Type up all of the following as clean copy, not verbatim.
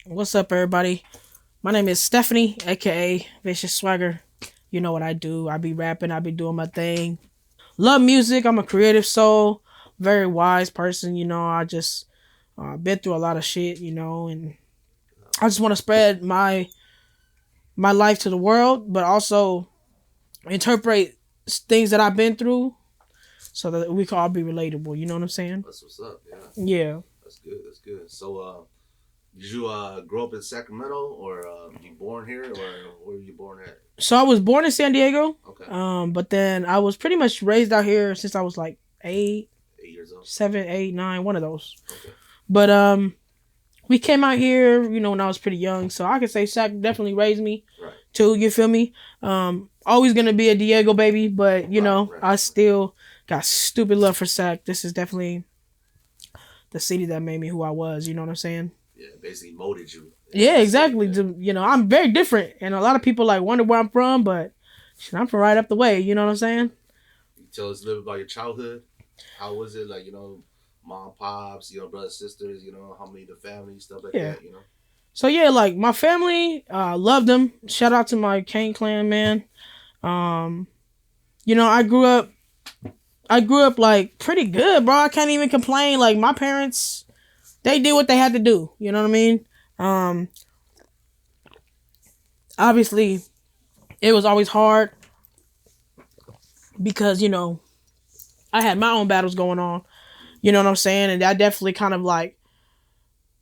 What's up, everybody? My name is Stephanie, aka Vicious Swagger. You know what I do. I be rapping, I be doing my thing. Love music. I'm a creative soul, very wise person. I just been through a lot of shit, and I just want to spread my life to the world, but also interpret things that I've been through so that we can all be relatable. You know what I'm saying? That's what's up. Yeah. Yeah. That's good. That's good. So, did you grow up in Sacramento, or you born here, or where were you born at? So I was born in San Diego. Okay. But then I was pretty much raised out here since I was like 8 years old. 7, 8, 9, one of those. Okay. But we came out here, when I was pretty young, so I could say Sac definitely raised me. Right. Too. You feel me? Always gonna be a Diego baby, but Right. I still got stupid love for Sac. This is definitely the city that made me who I was. You know what I'm saying? Yeah, basically molded you. Yeah, exactly. Yeah. I'm very different, and a lot of people like wonder where I'm from, but shit, I'm from right up the way. You know what I'm saying? You tell us a little bit about your childhood. How was it? Like, mom, pops, brothers, sisters, how many the family, stuff like Yeah. that, So yeah, like my family, love them. Shout out to my Khang clan, man. I grew up like pretty good, bro. I can't even complain. Like my parents, they did what they had to do. You know what I mean? Obviously, it was always hard because I had my own battles going on. You know what I'm saying? And that definitely kind of like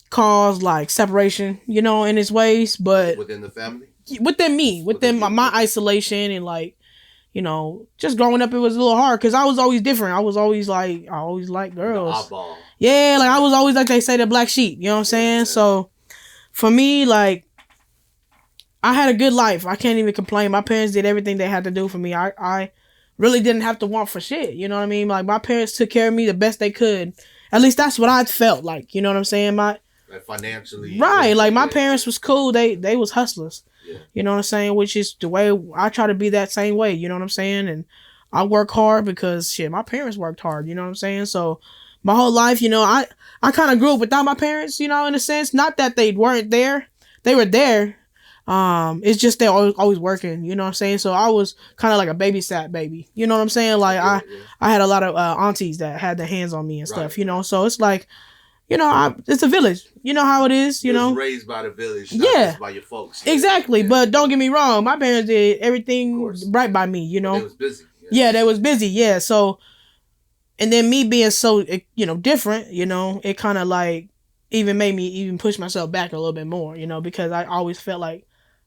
caused like separation, in its ways. But within the family, within me, within my isolation and like, just growing up, it was a little hard because I was always different. I always liked girls. The oddball. Yeah, like I was always, like they say, the black sheep. You know what I'm saying? Yeah. So for me, like, I had a good life. I can't even complain. My parents did everything they had to do for me. I really didn't have to want for shit. You know what I mean? Like my parents took care of me the best they could. At least that's what I felt like. You know what I'm saying? Like financially. Right. Like my parents was cool. They was hustlers. Yeah. You know what I'm saying? Which is the way I try to be that same way. You know what I'm saying? And I work hard because shit, my parents worked hard. You know what I'm saying? So my whole life, I kind of grew up without my parents, in a sense. Not that they weren't there. They were there. It's just they're always working, you know what I'm saying? So I was kind of like a babysat baby, you know what I'm saying? Like I had a lot of aunties that had their hands on me and stuff, so it's like, it's a village, you know how it is, you was raised by the village, not just by your folks. Exactly. Yeah. But don't get me wrong, my parents did everything right by me, But they was busy. Yeah, they was busy. Yeah. So, and then me being so, different, it kind of like even made me even push myself back a little bit more, because I always felt like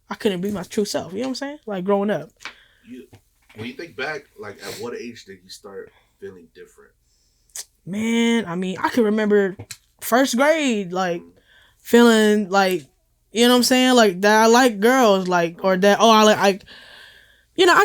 I couldn't be my true self. You know what I'm saying? Like growing up. When you think back, like at what age did you start feeling different? Man, I mean, I can remember first grade, like feeling like, you know what I'm saying? Like that I like girls, like, or that, I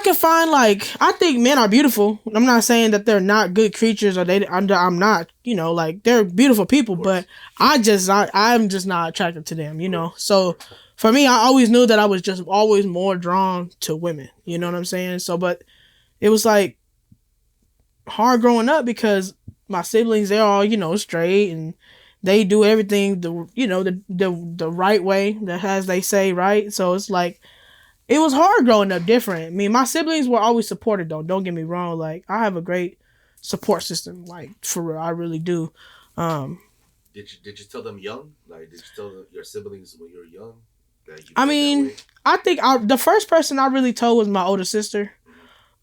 can find like, I think men are beautiful. I'm not saying that they're not good creatures or I'm not, like they're beautiful people, but I'm just not attracted to them, So for me, I always knew that I was just always more drawn to women. You know what I'm saying? So, but it was like hard growing up because my siblings, they're all, straight and they do everything the right way, as they say, right? So it's like, it was hard growing up different. I mean, my siblings were always supported though. Don't get me wrong. Like I have a great support system, like for real. I really do. Did you tell them young? Like, did you tell your siblings when you were young? I mean, I think the first person I really told was my older sister.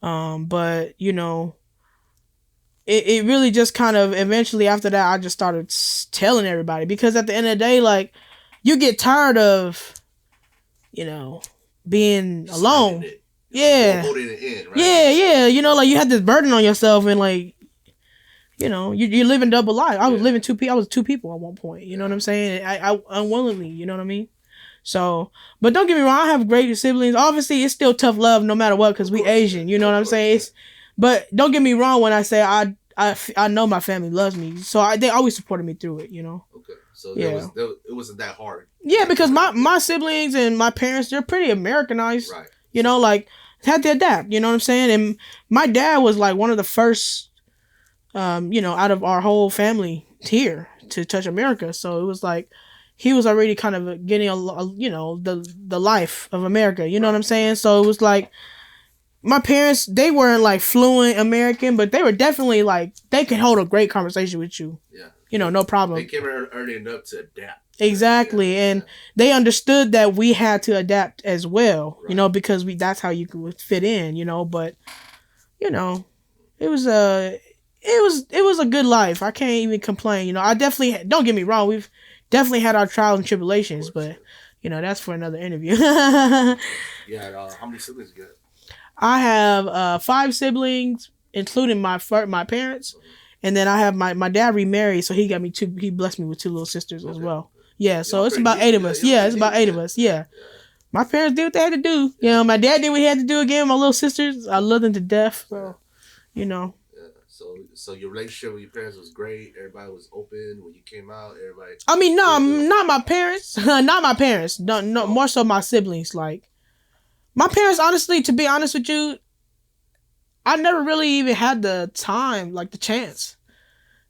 But it really just kind of eventually after that I just started telling everybody because at the end of the day, like you get tired of, being alone. Yeah. Holding it in, right? Yeah. Like you had this burden on yourself and like, you're living double life. I was living I was two people at one point. You know what I'm saying? I unwillingly, you know what I mean? So, but don't get me wrong, I have great siblings. Obviously, it's still tough love no matter what because we Asian. You know what I'm saying? But don't get me wrong when I say I know my family loves me, so they always supported me through it. Okay, so it wasn't that hard. Yeah, because my siblings and my parents, they're pretty Americanized. Right. Like had to adapt. You know what I'm saying? And my dad was like one of the first, out of our whole family here to touch America. So it was like he was already kind of getting the life of America. You know what I'm saying? So it was like my parents, they weren't like fluent American, but they were definitely like they could hold a great conversation with you. Yeah. No problem. They came early enough to adapt. Exactly, and they understood that we had to adapt as well. Right. Because that's how you could fit in. But it was a good life. I can't even complain. I definitely, don't get me wrong, we've definitely had our trials and tribulations, but that's for another interview. Yeah. How many siblings you got? I have 5 siblings, including my parents, and then I have my dad remarried, so he blessed me with 2 little sisters as well. Yeah, so it's about 8 of us. Yeah, it's about 8 of us. Yeah. My parents did what they had to do. My dad did what he had to do again. My little sisters, I love them to death. So, Yeah. So your relationship with your parents was great. Everybody was open when you came out. Everybody. I mean, no, not my parents. Not my parents. No, more so my siblings. Like, my parents, honestly, to be honest with you, I never really even had the time, like the chance,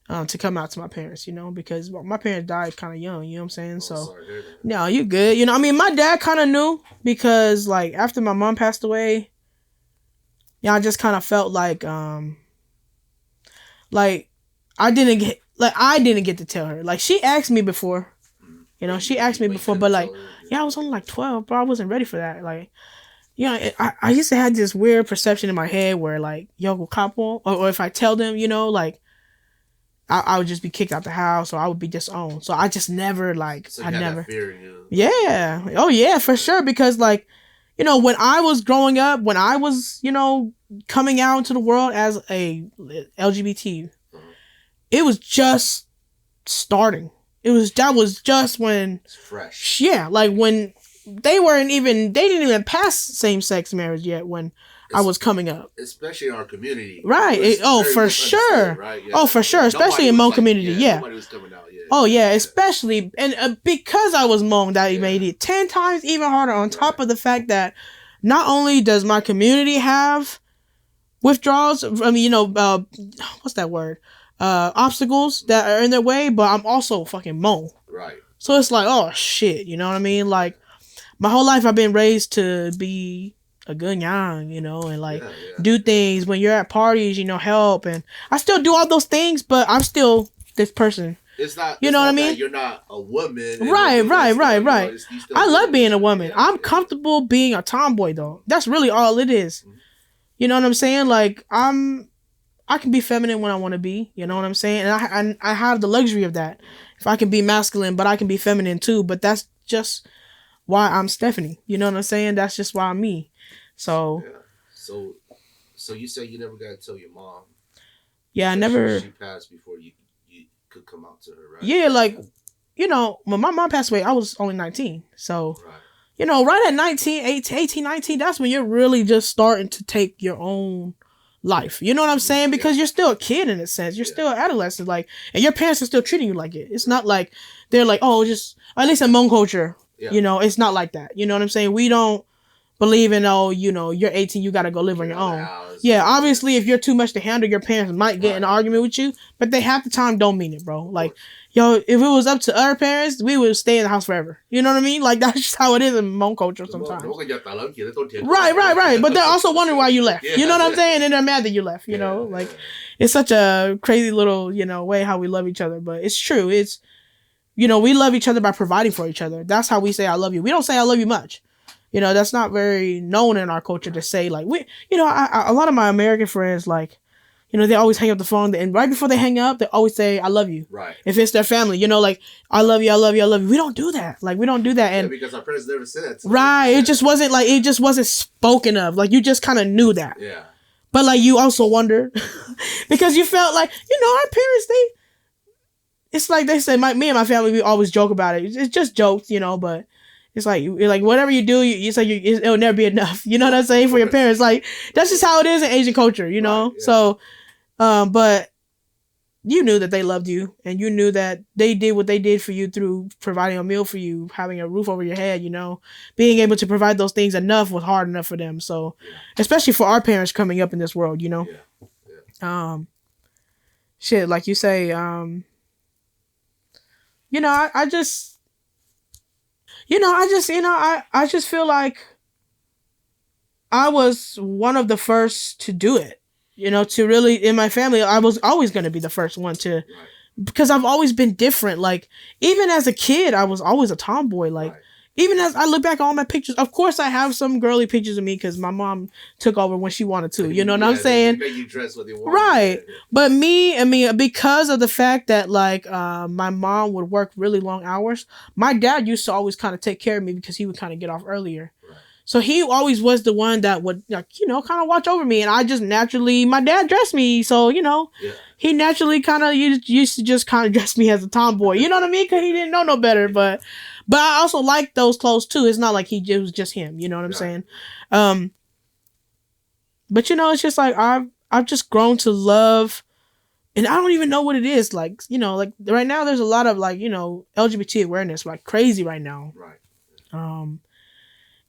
to come out to my parents, because my parents died kind of young, you know what I'm saying? So, no, you good. I mean, my dad kind of knew because, like, after my mom passed away, I just kind of felt like I didn't get to tell her. Like, she asked me before, but like, I was only like 12, bro. I wasn't ready for that. Like, I used to have this weird perception in my head where, like, yo, go couple, or if I tell them, like, I would just be kicked out the house, or I would be disowned. So I just never, like, so I never. Yeah. Oh yeah, for sure. Because, like, when I was growing up, when I was, coming out into the world as a LGBT, it was just starting. That was just when it's fresh. Yeah, like when they didn't even pass same-sex marriage yet when I was coming up. Especially in our community. Right. For sure. Right? Yeah. Oh, for sure. Especially in Hmong community. Yeah. Nobody was coming out yet. Oh, yeah. Especially. And because I was Hmong, that made it 10 times even harder, on top of the fact that not only does my community have withdrawals, I mean, what's that word? Obstacles that are in their way, but I'm also fucking Hmong. Right. So it's like, oh, shit. You know what I mean? Like, my whole life I've been raised to be a good yang, and like do things when you're at parties, help, and I still do all those things, but I'm still this person. It's not, what I mean? You're not a woman. Right. I love being a woman. I'm comfortable being a tomboy though. That's really all it is. Mm-hmm. You know what I'm saying? Like, I can be feminine when I want to be. You know what I'm saying? And I have the luxury of that. If I can be masculine, but I can be feminine too. But that's just why I'm Stephanie. You know what I'm saying? That's just why I'm me. So. Yeah. So you say you never got to tell your mom. Yeah, I never. She passed before you could come out to her, right? Yeah, like, when my mom passed away, I was only 19. So, right at 19, 18, 19, that's when you're really just starting to take your own life. You know what I'm saying? Because you're still a kid in a sense. You're still an adolescent, like, and your parents are still treating you like it. It's not like they're like, oh, just, at least in Hmong culture, it's not like that. You know what I'm saying? We don't believe in, you're 18, you gotta go live on your own. Yeah, obviously, if you're too much to handle, your parents might get in an argument with you, but they half the time don't mean it, bro. Like, yo, if it was up to our parents, we would stay in the house forever. You know what I mean? Like, that's just how it is in Hmong culture sometimes. Right. But they're also wondering why you left. You know what I'm saying? And they're mad that you left, Like, it's such a crazy little, way how we love each other. But it's true. It's, we love each other by providing for each other. That's how we say I love you. We don't say I love you much. That's not very known in our culture to say, like, a lot of my American friends, like, they always hang up the phone, and right before they hang up, they always say, I love you. Right. If it's their family, like, I love you, I love you, I love you. We don't do that. Like, we don't do that. And because our parents never said that. Right. It just wasn't spoken of. Like, you just kind of knew that. Yeah. But, like, you also wonder, because you felt like, our parents, it's like they say, me and my family, we always joke about it. It's just jokes, but it's like whatever you do, it'll never be enough. You know what I'm saying? For your parents, like, that's just how it is in Asian culture, Right, yeah. So, but you knew that they loved you, and you knew that they did what they did for you through providing a meal for you, having a roof over your head. Being able to provide those things enough was hard enough for them. So, especially for our parents coming up in this world, shit, like you say, I just. I just feel like I was one of the first to do it. To really, in my family, I was always going to be the first one to, Right. because I've always been different. Like, even as a kid, I was always a tomboy. Like, Right. even as I look back at all my pictures, of course I have some girly pictures of me because my mom took over when she wanted to. You know what I'm saying? They make you dress what they want. Right. But because of the fact that like my mom would work really long hours, my dad used to always kind of take care of me because he would kind of get off earlier. Right. So he always was the one that would, like, kind of watch over me. And I just naturally, my dad dressed me. So, he naturally kind of used to just kind of dress me as a tomboy. You know what I mean? Because he didn't know no better. But I also like those clothes too. It's not like it was just him. You know what I'm saying? But, it's just like I've just grown to love. And I don't even know what it is. Like, like right now there's a lot of like, LGBT awareness, like crazy right now. Right.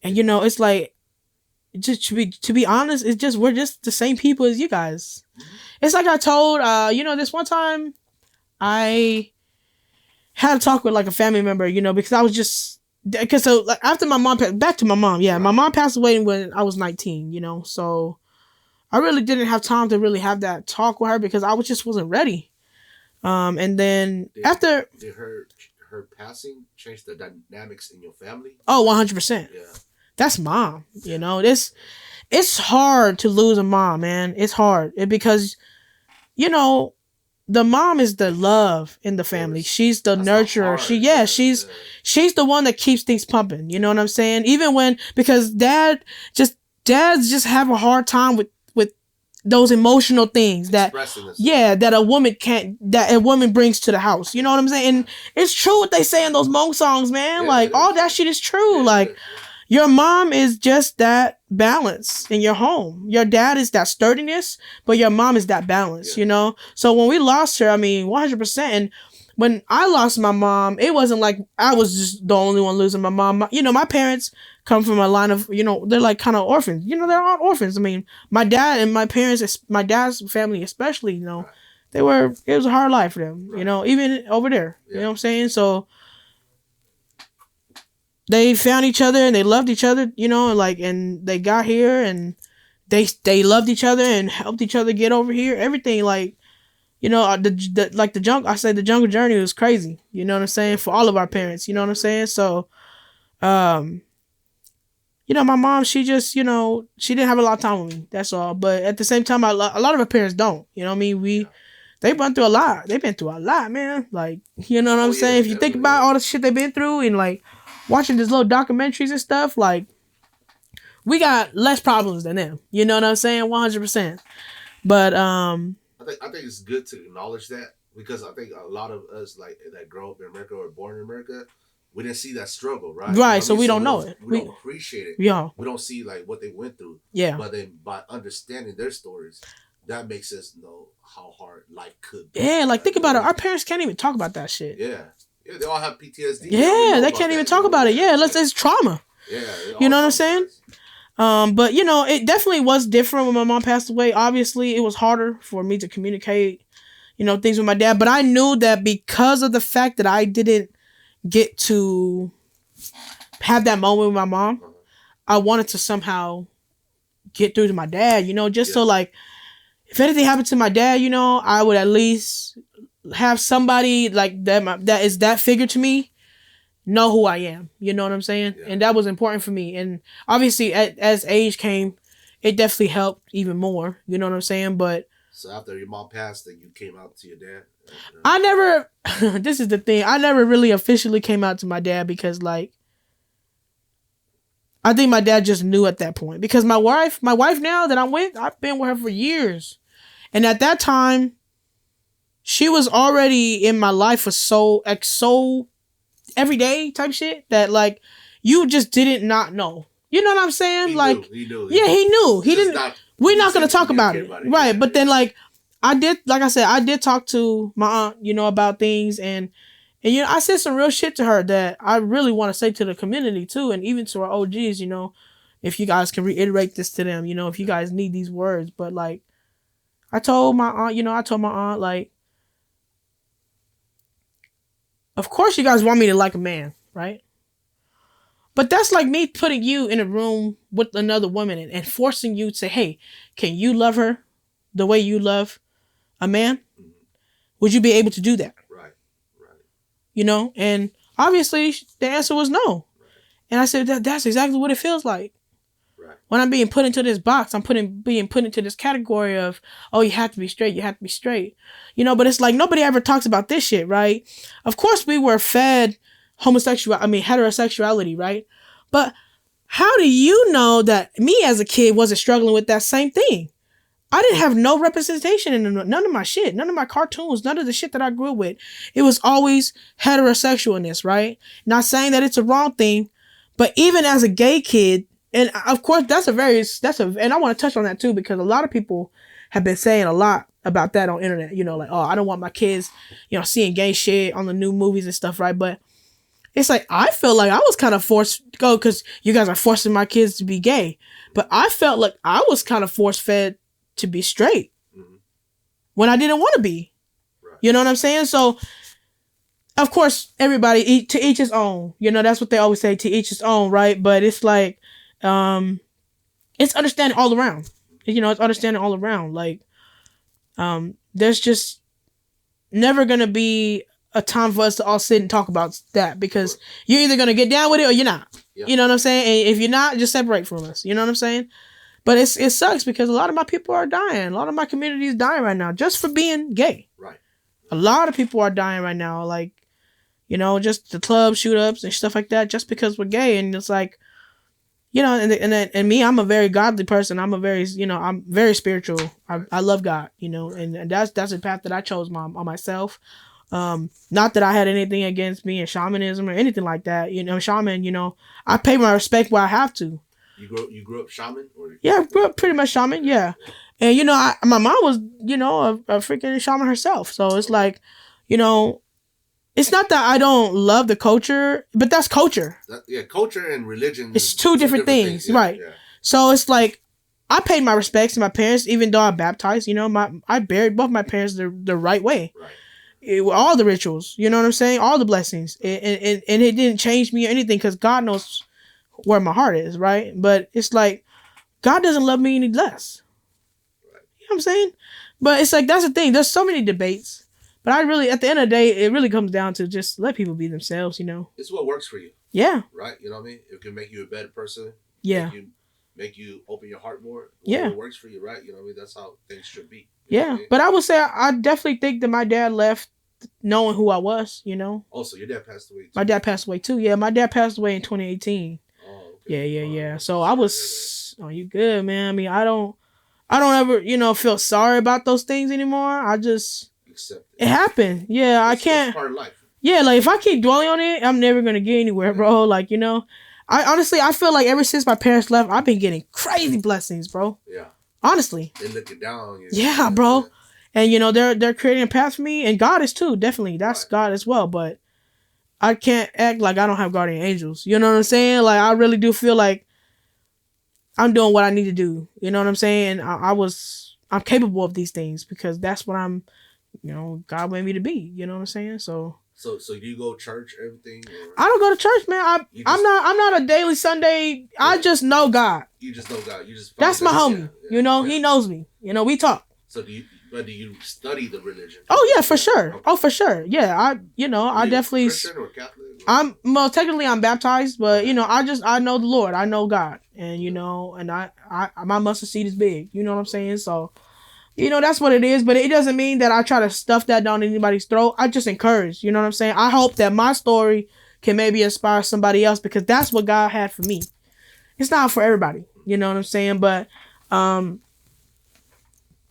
And it's like, just to be honest, it's just we're just the same people as you guys. Mm-hmm. It's like I told this one time I had a talk with like a family member, because I was just so like after my mom back to my mom, yeah, right. My mom passed away when I was 19, so I really didn't have time to really have that talk with her because I wasn't ready. And then after did her passing change the dynamics in your family? Oh, 100%. Yeah. That's mom, it's hard to lose a mom, man. It's hard because, the mom is the love in the family. She's the nurturer. She's the one that keeps things pumping. You know what I'm saying? Even because dads just have a hard time with those emotional things that a woman brings to the house. You know what I'm saying? And it's true what they say in those Hmong songs, man. Like all that shit is true. Like. Your mom is just that balance in your home. Your dad is that sturdiness, but your mom is that balance, So when we lost her, 100%. And when I lost my mom, it wasn't like I was just the only one losing my mom. My parents come from a line of, they're like kind of orphans. They're all orphans. My dad and my parents, my dad's family especially, it was a hard life for them, even over there. You know what I'm saying? So they found each other and they loved each other, and they got here and they loved each other and helped each other get over here. Everything like, I said the jungle journey was crazy. You know what I'm saying? For all of our parents, you know what I'm saying? So, my mom, she just, she didn't have a lot of time with me. That's all. But at the same time, a lot of our parents don't. You know what I mean? They went through a lot. They've been through a lot, man. Like, you know what I'm saying? If you think about all the shit they've been through and like watching these little documentaries and stuff, like we got less problems than them. You know what I'm saying? 100%. But I think it's good to acknowledge that because I think a lot of us like that grow up in America or born in America, we didn't see that struggle, right? Right, so we don't know it. We don't appreciate it. Yeah. We don't see like what they went through. Yeah. But then by understanding their stories, that makes us know how hard life could be. Yeah, like think about it. Our parents can't even talk about that shit. Yeah. Yeah, they all have PTSD. Yeah, they can't even talk about it. Yeah, it's trauma. Yeah. You know what I'm saying? But it definitely was different when my mom passed away. Obviously, it was harder for me to communicate, things with my dad. But I knew that because of the fact that I didn't get to have that moment with my mom, I wanted to somehow get through to my dad, so like if anything happened to my dad, I would at least have somebody like that is that figure to me know who I am. You know what I'm saying? Yeah. And that was important for me. And obviously as age came, it definitely helped even more. You know what I'm saying? But so after your mom passed, then you came out to your dad? I never, this is the thing. I never really officially came out to my dad because like, I think my dad just knew at that point because my wife now that I'm with, I've been with her for years. And at that time, she was already in my life for so everyday type shit that like you just didn't not know. You know what I'm saying? He like knew. He knew. He didn't. We're not gonna talk about it, right? But then like I did talk to my aunt, about things and I said some real shit to her that I really want to say to the community too, and even to our OGs. If you guys can reiterate this to them, if you guys need these words, but like. I told my aunt, like, of course you guys want me to like a man, right? But that's like me putting you in a room with another woman and forcing you to say, hey, can you love her the way you love a man? Mm-hmm. Would you be able to do that? Right. Right. You know, and obviously the answer was no. Right. And I said that's exactly what it feels like. Right. When I'm being put into this box, I'm being put into this category of, oh, you have to be straight, you have to be straight. You know, but it's like nobody ever talks about this shit, right? Of course we were fed heterosexuality, right? But how do you know that me as a kid wasn't struggling with that same thing? I didn't have no representation in none of my shit, none of my cartoons, none of the shit that I grew up with. It was always heterosexualness, right? Not saying that it's a wrong thing, but even as a gay kid, and of course and I want to touch on that too, because a lot of people have been saying a lot about that on internet, you know, like, oh, I don't want my kids, you know, seeing gay shit on the new movies and stuff, right? But it's like, I feel like I was kind of forced to go because you guys are forcing my kids to be gay. But I felt like I was kind of force fed to be straight when I didn't want to be. Right. You know what I'm saying? So, of course, everybody, to each his own. You know, that's what they always say, to each his own, right? But it's like, it's understanding all around. You know, it's understanding all around. Like, there's just never going to be a time for us to all sit and talk about that, because you're either going to get down with it or you're not. Yeah. You know what I'm saying? And if you're not, just separate from us. You know what I'm saying? But it sucks because a lot of my people are dying. A lot of my community is dying right now just for being gay. Right. A lot of people are dying right now. Like, you know, just the club shoot ups and stuff like that just because we're gay. And it's like, you know, and me, I'm a very godly person. I'm very spiritual. I love God, you know, and that's a path that I chose on myself. Not that I had anything against being shamanism or anything like that. You know, shaman, you know, I pay my respect where I have to. You grew up shaman? Or? Yeah, I grew up pretty much shaman, yeah. And, you know, my mom was, you know, a freaking shaman herself. So it's like, you know, it's not that I don't love the culture, but that's culture. Culture and religion. It's two different things. Yeah, right. Yeah. So it's like, I paid my respects to my parents, even though I'm baptized. You know, I buried both my parents the right way. Right. All the rituals, you know what I'm saying? All the blessings. And it didn't change me or anything, because God knows where my heart is, right? But it's like, God doesn't love me any less. Right. You know what I'm saying? But it's like, that's the thing. There's so many debates. But I really, at the end of the day, it really comes down to just let people be themselves, you know? It's what works for you. Yeah. Right? You know what I mean? It can make you a better person. Yeah. Make you open your heart more. Yeah. It works for you, right? You know what I mean? That's how things should be. Yeah. I mean? But I would say I definitely think that my dad left knowing who I was, you know? Oh, so your dad passed away too? My dad passed away too. Yeah, my dad passed away in 2018. Yeah. So I was, you good, man. I mean, I don't ever, you know, feel sorry about those things anymore. I just accept it. It happened. Yeah, I can't. It's part of life. Yeah, like if I keep dwelling on it, I'm never gonna get anywhere, bro. Like, you know, I feel like ever since my parents left, I've been getting crazy blessings, bro. Yeah. Honestly. They looking down on you. Yeah, bro. And you know, they're creating a path for me, and God is too. Definitely, that's right. God as well, but I can't act like I don't have guardian angels. You know what I'm saying? Like, I really do feel like I'm doing what I need to do. You know what I'm saying? I'm capable of these things because that's what you know, God made me to be. You know what I'm saying? So do you go to church, everything? Or? I don't go to church, man. I'm not a daily Sunday. Yeah. I just know God. You just know God. That's my homie. Yeah. You know, he knows me. You know, we talk. So do you study the religion? Oh yeah, for sure. Okay. Oh, for sure. Yeah, I definitely. Christian or Catholic? Technically I'm baptized, but you know, I know the Lord. I know God, and you know, and I my mustard seed is big. You know what I'm saying? So, you know, that's what it is. But it doesn't mean that I try to stuff that down anybody's throat. I just encourage. You know what I'm saying? I hope that my story can maybe inspire somebody else, because that's what God had for me. It's not for everybody. You know what I'm saying? But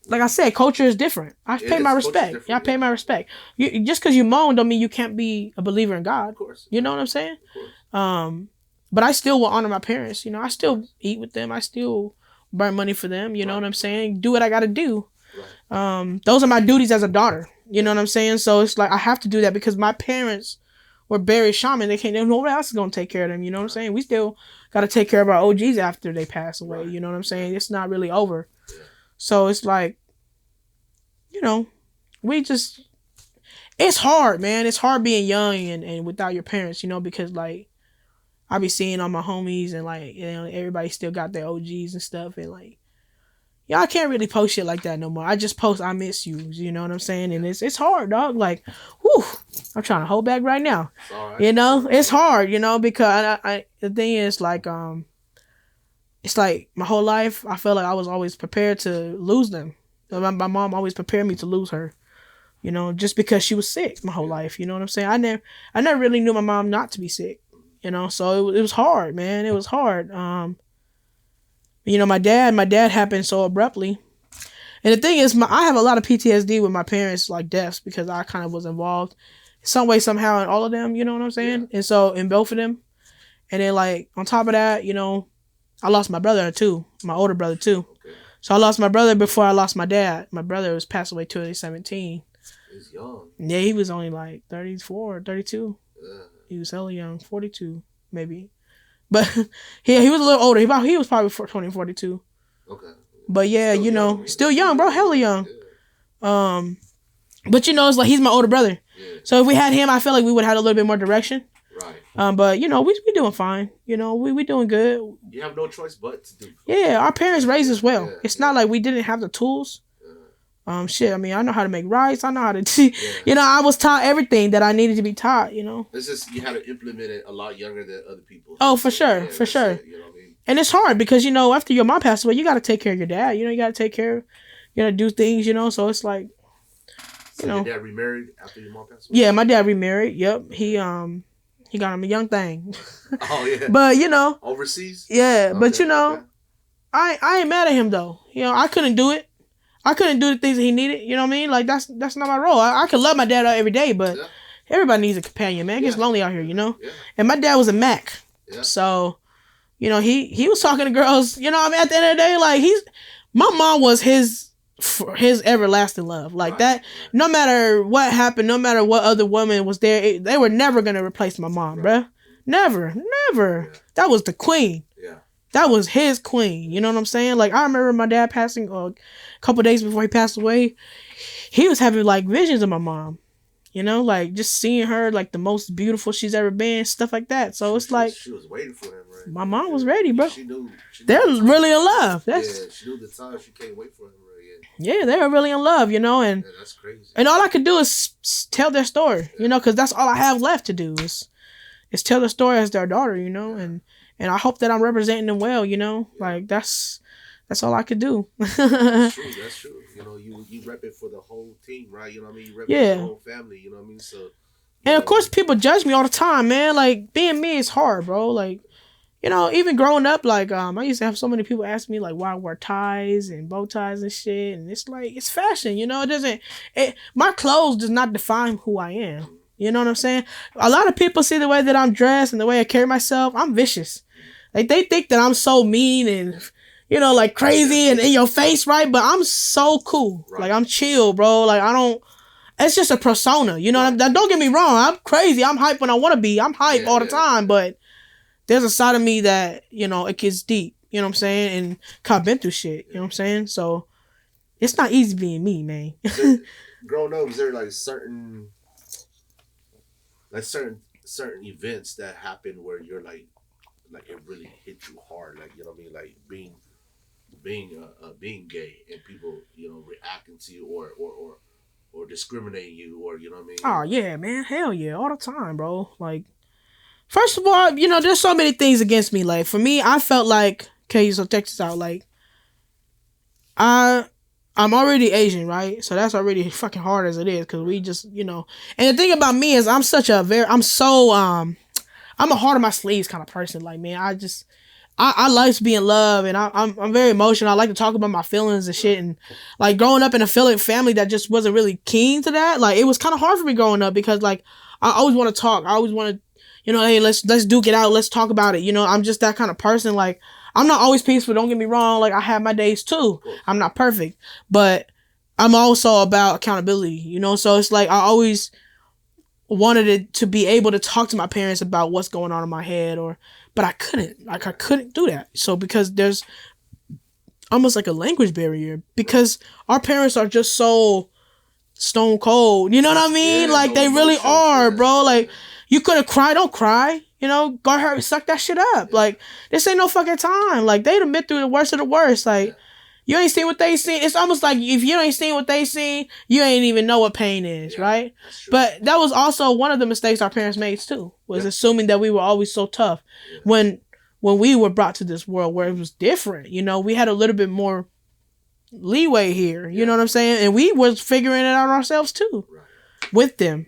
like I said, culture is different. I pay my respect. Yeah, I pay my respect. Just because you moan don't mean you can't be a believer in God. Of course. You know what I'm saying? Of course. But I still will honor my parents. You know, I still eat with them. I still burn money for them. You know what I'm saying? Do what I got to do. Right. Those are my duties as a daughter. You know what I'm saying? So it's like I have to do that because my parents were buried shaman. Nobody else is going to take care of them. You know what I'm saying? We still got to take care of our OGs after they pass away. Right. You know what I'm saying? It's not really over. Yeah. So it's like, you know, it's hard, man. It's hard being young and without your parents, you know, because like, I be seeing all my homies and like, everybody still got their OGs and stuff, and like, I can't really post shit like that no more. I just post I miss you, you know what I'm saying? And it's hard, dog. Like, whew, I'm trying to hold back right now. It's hard, because I the thing is like, it's like my whole life I felt like I was always prepared to lose them. My mom always prepared me to lose her, just because she was sick my whole life. You know what I'm saying? I never really knew my mom not to be sick. So it was hard, man. It was hard. My dad happened so abruptly. And the thing is, I have a lot of PTSD with my parents, like deaths, because I kind of was involved some way, somehow in all of them, you know what I'm saying? Yeah. And so in both of them. And then like on top of that, I lost my brother too, my older brother too. Okay. So I lost my brother before I lost my dad. My brother was passed away 2017. He's young. Yeah, he was only like 34, 32. Yeah. He was hella young, 42 maybe. But he was a little older. He was probably 42. Okay. But yeah, still young, bro, hella young. Yeah. But it's like he's my older brother. Yeah. So if we had him, I feel like we would have had a little bit more direction. Right. But we doing fine. We doing good. You have no choice but to do. Yeah, our parents raised us well. It's not like we didn't have the tools. Shit, I mean, I know how to make rice. I know how to, I was taught everything that I needed to be taught, It's just, you had to implement it a lot younger than other people. Oh, for sure, for sure. It, what I mean? And it's hard because, after your mom passed away, you got to take care of your dad. You got to take care, do things, so it's like, So your dad remarried after your mom passed away? Yeah, my dad remarried. Yep. He got him a young thing. Oh, yeah. But, Overseas? Yeah, okay, but, okay. I ain't mad at him, though. I couldn't do it. I couldn't do the things that he needed. You know what I mean? Like, that's not my role. I could love my dad every day, but everybody needs a companion, man. It gets lonely out here, Yeah. And my dad was a Mac. Yeah. So, he was talking to girls, at the end of the day, like, my mom was his everlasting love. Like, that, no matter what happened, no matter what other woman was there, they were never going to replace my mom, bruh. Never. Yeah. That was the queen. Yeah. That was his queen. You know what I'm saying? Like, I remember my dad passing a couple days before he passed away. He was having, like, visions of my mom. Like, just seeing her, like, the most beautiful she's ever been, stuff like that. So it's like... She was waiting for him, right? My mom was ready, bro. She knew They're really in love. Yeah, she knew the time. She can't wait for him, right? Yeah, they were really in love, and... Yeah, that's crazy. And all I could do is tell their story, because that's all I have left to do is tell the story as their daughter, and I hope that I'm representing them well, like that's all I could do. That's true. You rep it for the whole team, right? You know what I mean? You rep it for the whole family, you know what I mean? So, and of course people judge me all the time, man. Like, being me is hard, bro. Like, even growing up, like, I used to have so many people ask me, like, why I wear ties and bow ties and shit, and it's like, it's fashion, my clothes does not define who I am. You know what I'm saying? A lot of people see the way that I'm dressed and the way I carry myself. I'm vicious. Like, they think that I'm so mean and, like crazy and in your face, right? But I'm so cool. Right. Like, I'm chill, bro. Like, it's just a persona. Don't get me wrong. I'm crazy. I'm hype when I want to be. I'm hype all the time. But there's a side of me that, it gets deep. You know what I'm saying? And I've been through shit. You know what I'm saying? So, it's not easy being me, man. So, growing up, is there, like, certain events that happen where you're like it really hit you hard, like, you know what I mean, like being gay and people, reacting to you or discriminating you, or, you know what I mean? Oh yeah, man, hell yeah, all the time, bro. Like, first of all, there's so many things against me. Like, for me, I felt like, okay, so check this out, like, I'm already Asian, right? So that's already fucking hard as it is, because we just, and the thing about me is I'm a heart on my sleeves kind of person. Like, man, I like to be in love, and I'm very emotional. I like to talk about my feelings and shit, and like growing up in a family that just wasn't really keen to that. Like, it was kind of hard for me growing up because, like, I always want to talk. I always want to, hey, let's duke it out. Let's talk about it. I'm just that kind of person. Like, I'm not always peaceful. Don't get me wrong. Like, I have my days too. I'm not perfect, but I'm also about accountability, so it's like, I always wanted it to be able to talk to my parents about what's going on in my head, but I couldn't. Like, I couldn't do that. So, because there's almost like a language barrier, because our parents are just so stone cold. You know what I mean? Yeah, like, they really are, bro. Like, you couldn't cry, don't cry. You know, go ahead, suck that shit up. Like, this ain't no fucking time. Like, they done been through the worst of the worst. Like, you ain't seen what they seen. It's almost like if you ain't seen what they seen, you ain't even know what pain is, right? But that was also one of the mistakes our parents made too, was assuming that we were always so tough. When we were brought to this world where it was different, you know, we had a little bit more leeway here. You know what I'm saying? And we was figuring it out ourselves too, with them.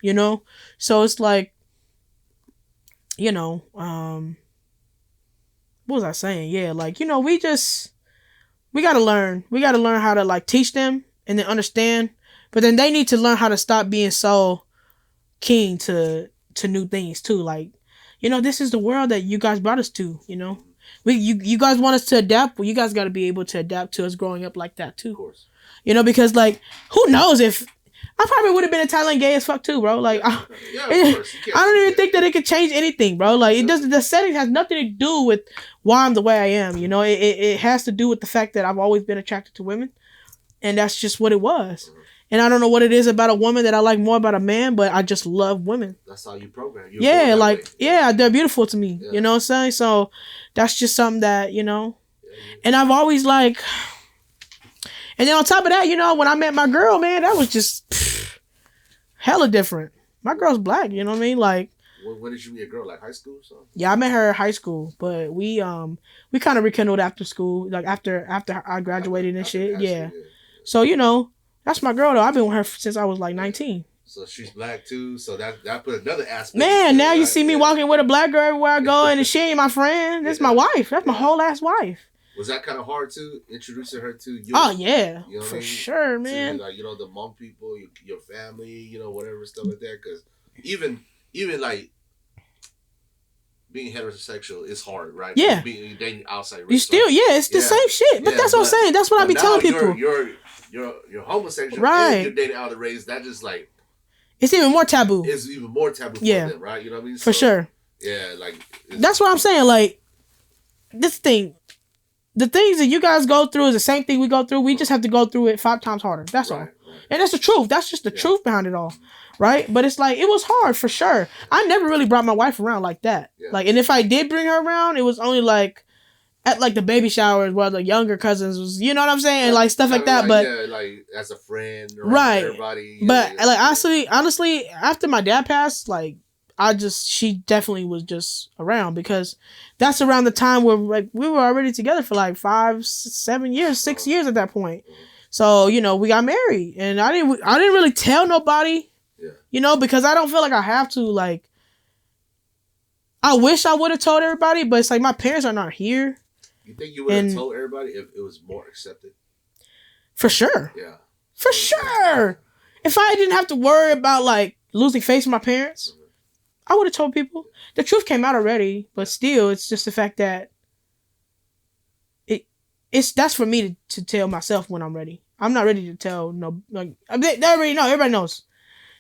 You know, so it's like, you know, what was I saying? Yeah, like, you know, we gotta learn. We gotta learn how to like teach them and then understand. But then they need to learn how to stop being so keen to new things too. Like, you know, this is the world that you guys brought us to, you know. You guys want us to adapt, well, you guys gotta be able to adapt to us growing up like that too. Of course. You know, because like, who knows if I probably would have been Italian gay as fuck too, bro. Like, I don't even think that it could change anything, bro. Like, it doesn't. The setting has nothing to do with why I'm the way I am. You know, it has to do with the fact that I've always been attracted to women, and that's just what it was. And I don't know what it is about a woman that I like more about a man, but I just love women. That's how you program. They're beautiful to me. Yeah. You know what I'm saying? So that's just something that, you know, and I've always like. And then on top of that, you know, when I met my girl, man, that was just hella different. My girl's black, you know what I mean? Like, when did you meet a girl? Like high school or something? Yeah, I met her in high school, but we kind of rekindled after school, like after I graduated and shit. Yeah. So, you know, that's my girl though. I've been with her since I was like 19. So she's black too. So that put another aspect. Man, now you see me walking with a black girl everywhere I go, and she ain't my friend. That's my wife. That's my whole ass wife. Was that kind of hard too, introducing her to you? Oh yeah, you know for sure, man. To, like, you know, the Hmong people, your family, you know, whatever stuff like that. Because even like being heterosexual is hard, right? Yeah. Being dating outside. You still, it's the same shit. But that's what I'm saying. That's what I be telling people. You're homosexual, right? And you're dating out of race. That just like it's even more taboo. It's even more taboo for them, right? You know what I mean? For sure. Yeah, like that's what I'm saying. Like this thing. The things that you guys go through is the same thing we go through. We just have to go through it 5 times harder. That's all. Right. And that's the truth. That's just the truth behind it all. Right? But it's like, it was hard for sure. I never really brought my wife around like that. Yeah. Like, and if I did bring her around, it was only like at like the baby showers where the younger cousins was, you know what I'm saying? And like stuff like that. But like as a friend, right? Everybody. But like honestly, after my dad passed, like she definitely was just around because that's around the time where like we were already together for like 5, 7 years, 6 years at that point. So, you know, we got married and I didn't really tell nobody, you know, because I don't feel like I have to. Like, I wish I would have told everybody, but it's like my parents are not here. You think you would have told everybody if it was more accepted? For sure. Yeah. For sure. If I didn't have to worry about like losing face with my parents, I would have told people. The truth came out already, but still, it's just the fact that that's for me to tell myself when I'm ready. I'm not ready to tell no. Like they already know. Everybody knows.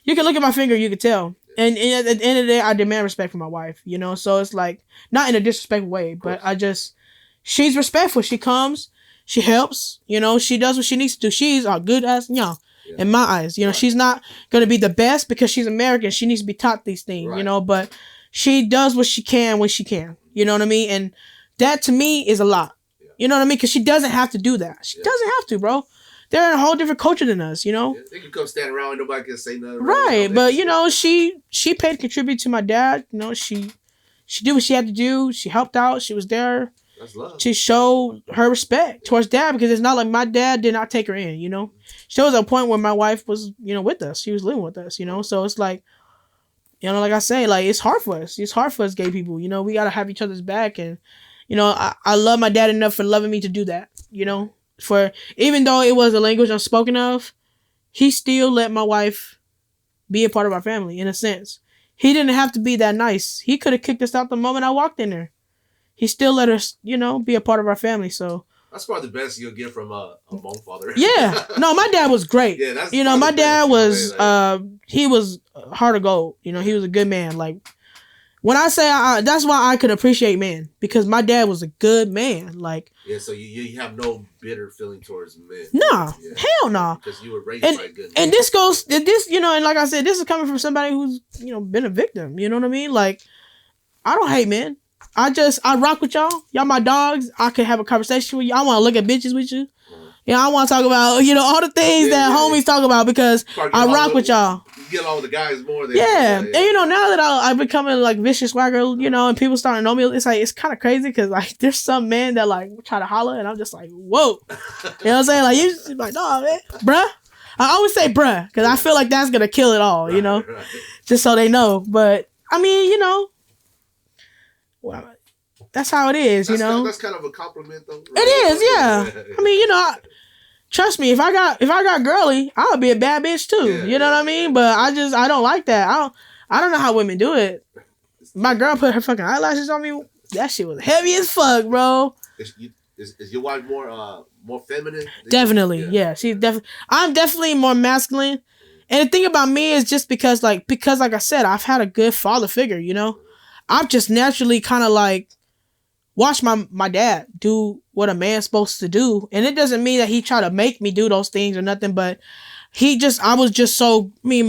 You can look at my finger, you can tell. And at the end of the day, I demand respect for my wife. You know, so it's like not in a disrespectful way, but she's respectful. She comes, she helps. You know, she does what she needs to do. She's a good ass, you know. Yeah. In my eyes, you know, she's not going to be the best because she's American. She needs to be taught these things, you know, but she does what she can when she can, you know what I mean? And that to me is a lot, you know what I mean? Because she doesn't have to do that. She doesn't have to, bro. They're in a whole different culture than us, you know? They can come stand around and nobody can say nothing. Right, but, you know, she paid to contribute to my dad. You know, she did what she had to do. She helped out. She was there. That's love. To show her respect towards dad, because it's not like my dad did not take her in, you know. There was a point where my wife was, you know, with us. She was living with us, you know. So it's like, you know, like I say, like it's hard for us. It's hard for us gay people, you know. We gotta have each other's back, and you know, I love my dad enough for loving me to do that, you know. For even though it was a language unspoken of, he still let my wife be a part of our family in a sense. He didn't have to be that nice. He could have kicked us out the moment I walked in there. He still let us, you know, be a part of our family. So that's probably the best you'll get from a Hmong father. Yeah, no, my dad was great. Yeah, that's, you know, my dad was he was heart of gold. You know, he was a good man. Like when I say that's why I could appreciate man, because my dad was a good man. Like so you have no bitter feeling towards men. Nah, hell no. Nah. Because you were raised by a good man. And this, you know, and like I said, this is coming from somebody who's, you know, been a victim. You know what I mean? Like I don't hate men. I rock with y'all. Y'all my dogs. I can have a conversation with you. I want to look at bitches with you. Yeah, I want to talk about, all the things that homies talk about because I rock with y'all. You get along with the guys more than... Yeah. And, now that I'm becoming, like, vicious wagger, and people starting to know me, it's, like, it's kind of crazy because, like, there's some men that, like, try to holler, and I'm just like, whoa. You know what I'm saying? Like, you just like, no, man. Bruh. I always say bruh because I feel like that's going to kill it all, Right. Just so they know. But, I mean, well, that's how it is, That's kind of a compliment, though. Right? It is, yeah. I mean, trust me, if I got girly, I would be a bad bitch too. Yeah, you know what I mean? But I don't like that. I don't know how women do it. My girl put her fucking eyelashes on me. That shit was heavy as fuck, bro. Is your wife more feminine? Definitely, yeah. She's definitely. I'm definitely more masculine. And the thing about me is just because like I said, I've had a good father figure. I've just naturally kind of like watched my dad do what a man's supposed to do. And it doesn't mean that he tried to make me do those things or nothing, but my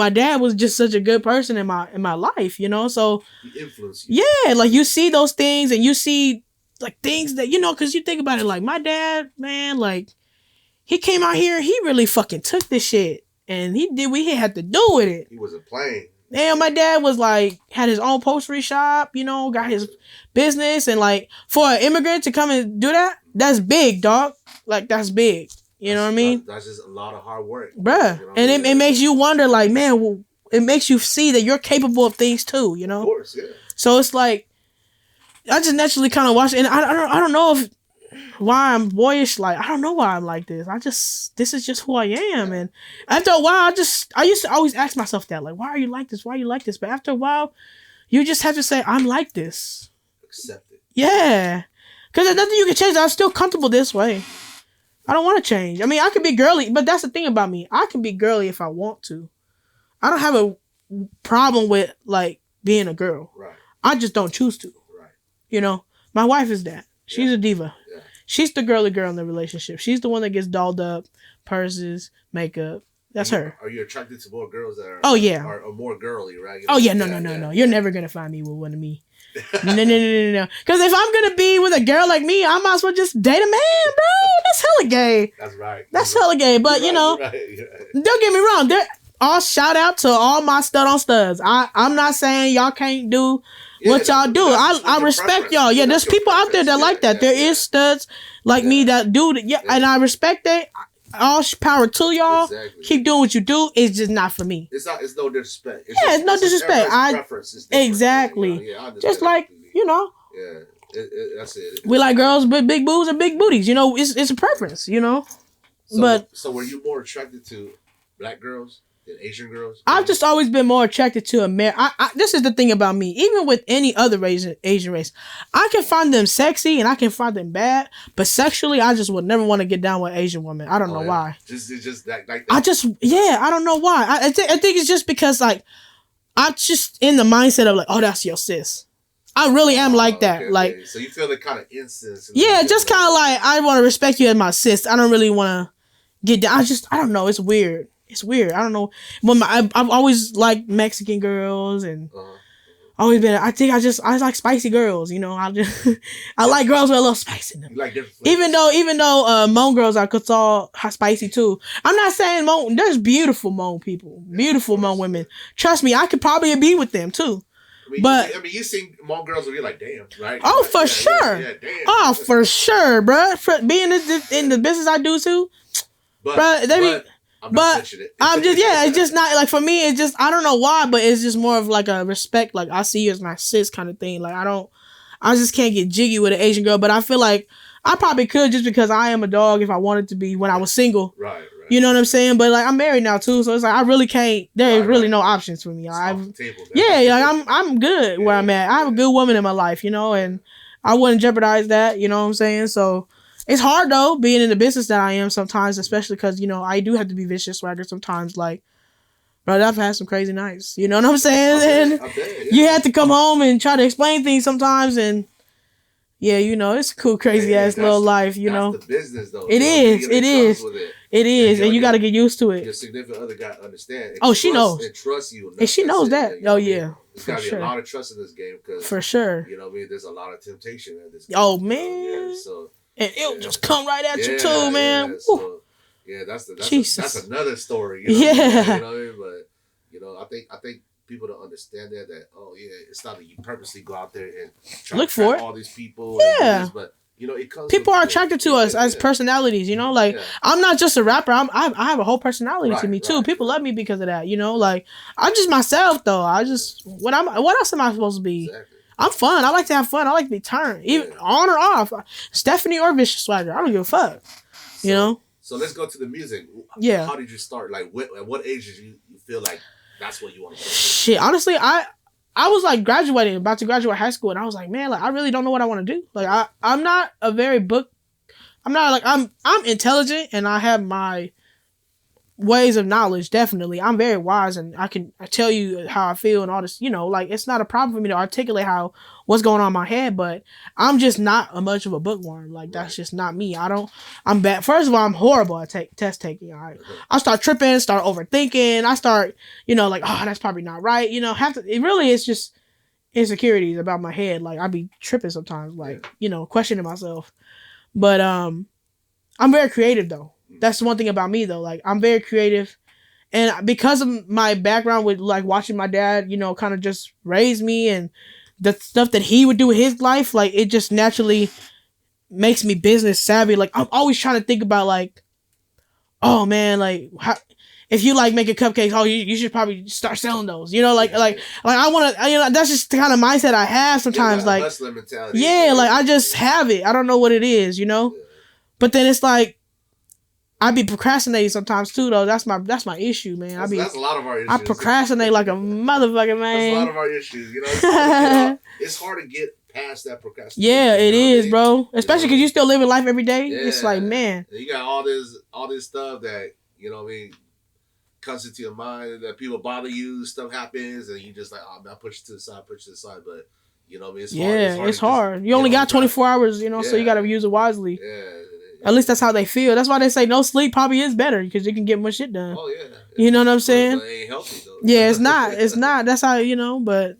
dad was just such a good person in my life, so he influenced you. Yeah, like you see those things and you see like things that, because you think about it, like my dad, man, like he came out here, he really fucking took this shit and he did what he had to do with it. He wasn't playing. And my dad was like, had his own poultry shop, got his business. And like, for an immigrant to come and do that, that's big, dog. Like, that's big. You know what I mean? That's just a lot of hard work. Bruh. And it makes you wonder, like, man, well, it makes you see that you're capable of things too, Of course, yeah. So it's like, I just naturally kind of watch it. And I don't know why I'm boyish. Like, I don't know why I'm like this. This is just who I am. And after a while, I used to always ask myself that, like, why are you like this? Why are you like this? But after a while, you just have to say, I'm like this. Accept it. Yeah. Because there's nothing you can change. I'm still comfortable this way. I don't want to change. I mean, I can be girly, but that's the thing about me. I can be girly if I want to. I don't have a problem with, like, being a girl. Right. I just don't choose to. Right. My wife is that. She's a diva. Yeah. She's the girly girl in the relationship. She's the one that gets dolled up, purses, makeup. That's her. Are you attracted to more girls that are? Oh yeah. Are more girly, right? Oh yeah, no. You're never gonna find me with one of me. No. Because if I'm gonna be with a girl like me, I might as well just date a man, bro. That's hella gay. That's right. That's hella gay. But you're right. Don't get me wrong. All shout out to all my stud on studs. I'm not saying y'all can't do what y'all do. I respect y'all. Yeah, there's people out there that like that. There is studs like me that do that. Yeah, and I respect that. All power to y'all. Exactly. Keep doing what you do. It's just not for me. It's no disrespect. It's no disrespect. Exactly. Just like Yeah, that's it. We like girls with big boobs and big booties. It's a preference. So were you more attracted to black girls than Asian girls? I've just always been more attracted to this is the thing about me. Even with any other Asian race, I can find them sexy and I can find them bad, but sexually, I just would never want to get down with Asian women. I don't know why. It's just like that. I don't know why. I think it's just because like I'm just in the mindset of like, oh, that's your sis. I really am like that. Okay. Like, so you feel the kind of incense. Yeah, just kind of like I want to respect you as my sis. I don't really want to get down. I don't know. It's weird. I don't know. I've always liked Mexican girls and always been. I like spicy girls. I like girls with a little spice in them. You like different flavors. Even though Hmong girls are all spicy too. I'm not saying Hmong. There's beautiful Hmong people, beautiful Hmong women. Trust me, I could probably be with them too. You seen Hmong girls where you're like, damn, right? Oh, for sure. Yeah, damn. Oh, for sure, bro. Being in the business I do too, I'm just it's just not like for me. It's just I don't know why, but it's just more of like a respect. Like I see you as my sis kind of thing. Like I just can't get jiggy with an Asian girl. But I feel like I probably could just because I am a dog if I wanted to be when I was single. Right. You know what I'm saying? But like I'm married now too, so it's like I really can't. There is really no options for me. I'm good where I'm at. I have a good woman in my life, and I wouldn't jeopardize that. You know what I'm saying? So. It's hard though, being in the business that I am sometimes, especially because, I do have to be vicious swagger sometimes. Like, bro, I've had some crazy nights. You know what I'm saying? You have to come home and try to explain things sometimes. And yeah, it's a cool, crazy ass little life, That's the business though. It is. It is. And you got to get used to it. Your significant other got to understand. She knows. And trust you. And she knows that. Oh, yeah. There's For got to be a sure. lot of trust in this game because, For sure. you know what I mean? There's a lot of temptation in this game. Oh, you know? man. Yeah, so And it'll yeah. just come right at you too, Yeah, man. yeah. Woo. So yeah, that's Jesus. another story. You know what I mean? Yeah. You know what I mean? But you know, I think people don't understand that oh yeah, it's not that you purposely go out there and try Look to for track it. all these people. Yeah. And do this, but you know, it comes. People with, are attracted to us as personalities, you know. Like Yeah. I'm not just a rapper. I have a whole personality to Right, me too. right, People love me because of that, you know. Like I'm just myself though. What else am I supposed to be? Exactly. I'm fun. I like to have fun. I like to be turned, even on or off. Stephanine or Vicious Wagger. I don't give a fuck. You know. So let's go to the music. Yeah. How did you start? Like, at what age did you feel like that's what you want to do? Shit. Honestly, I was like graduating, about to graduate high school, and I was like, man, like I really don't know what I want to do. Like I'm not a very book. I'm not like I'm intelligent and I have my ways of knowledge. Definitely, I'm very wise and I tell you how I feel and all this. You know, like it's not a problem for me to articulate what's going on in my head, but I'm just not a much of a bookworm. Like that's just not me. I'm bad. First of all, I'm horrible at test taking. All right, I start tripping, start overthinking. I start, you know, like oh that's probably not right. You know, it's just insecurities about my head. Like I be tripping sometimes, like you know, questioning myself. But I'm very creative though. That's the one thing about me though. Like I'm very creative, and because of my background with like watching my dad, you know, kind of just raise me and the stuff that he would do with his life, like it just naturally makes me business savvy. Like I'm always trying to think about like, oh man, like if you like making cupcakes, oh you should probably start selling those. You know, like I want to. You know, that's just the kind of mindset I have sometimes. Like hustler mentality. Yeah, like I just have it. I don't know what it is, you know. But then it's like I be procrastinating sometimes too, though. That's my issue, man. That's a lot of our issues. I procrastinate like a motherfucker, man. That's a lot of our issues. You know, it's hard to get past that procrastination. Yeah, it is, bro. Especially because you still living life every day. Yeah. It's like, man, you got all this stuff that you know what I mean comes into your mind that people bother you. Stuff happens, and you just like, oh man, push it to the side. But you know what I mean? It's hard. You only got 24 hours, you know, so you got to use it wisely. Yeah. At least that's how they feel. That's why they say no sleep probably is better because you can get more shit done. Oh yeah. You know what I'm saying? But it ain't healthy though. Yeah, it's not. It's not. That's how you know. But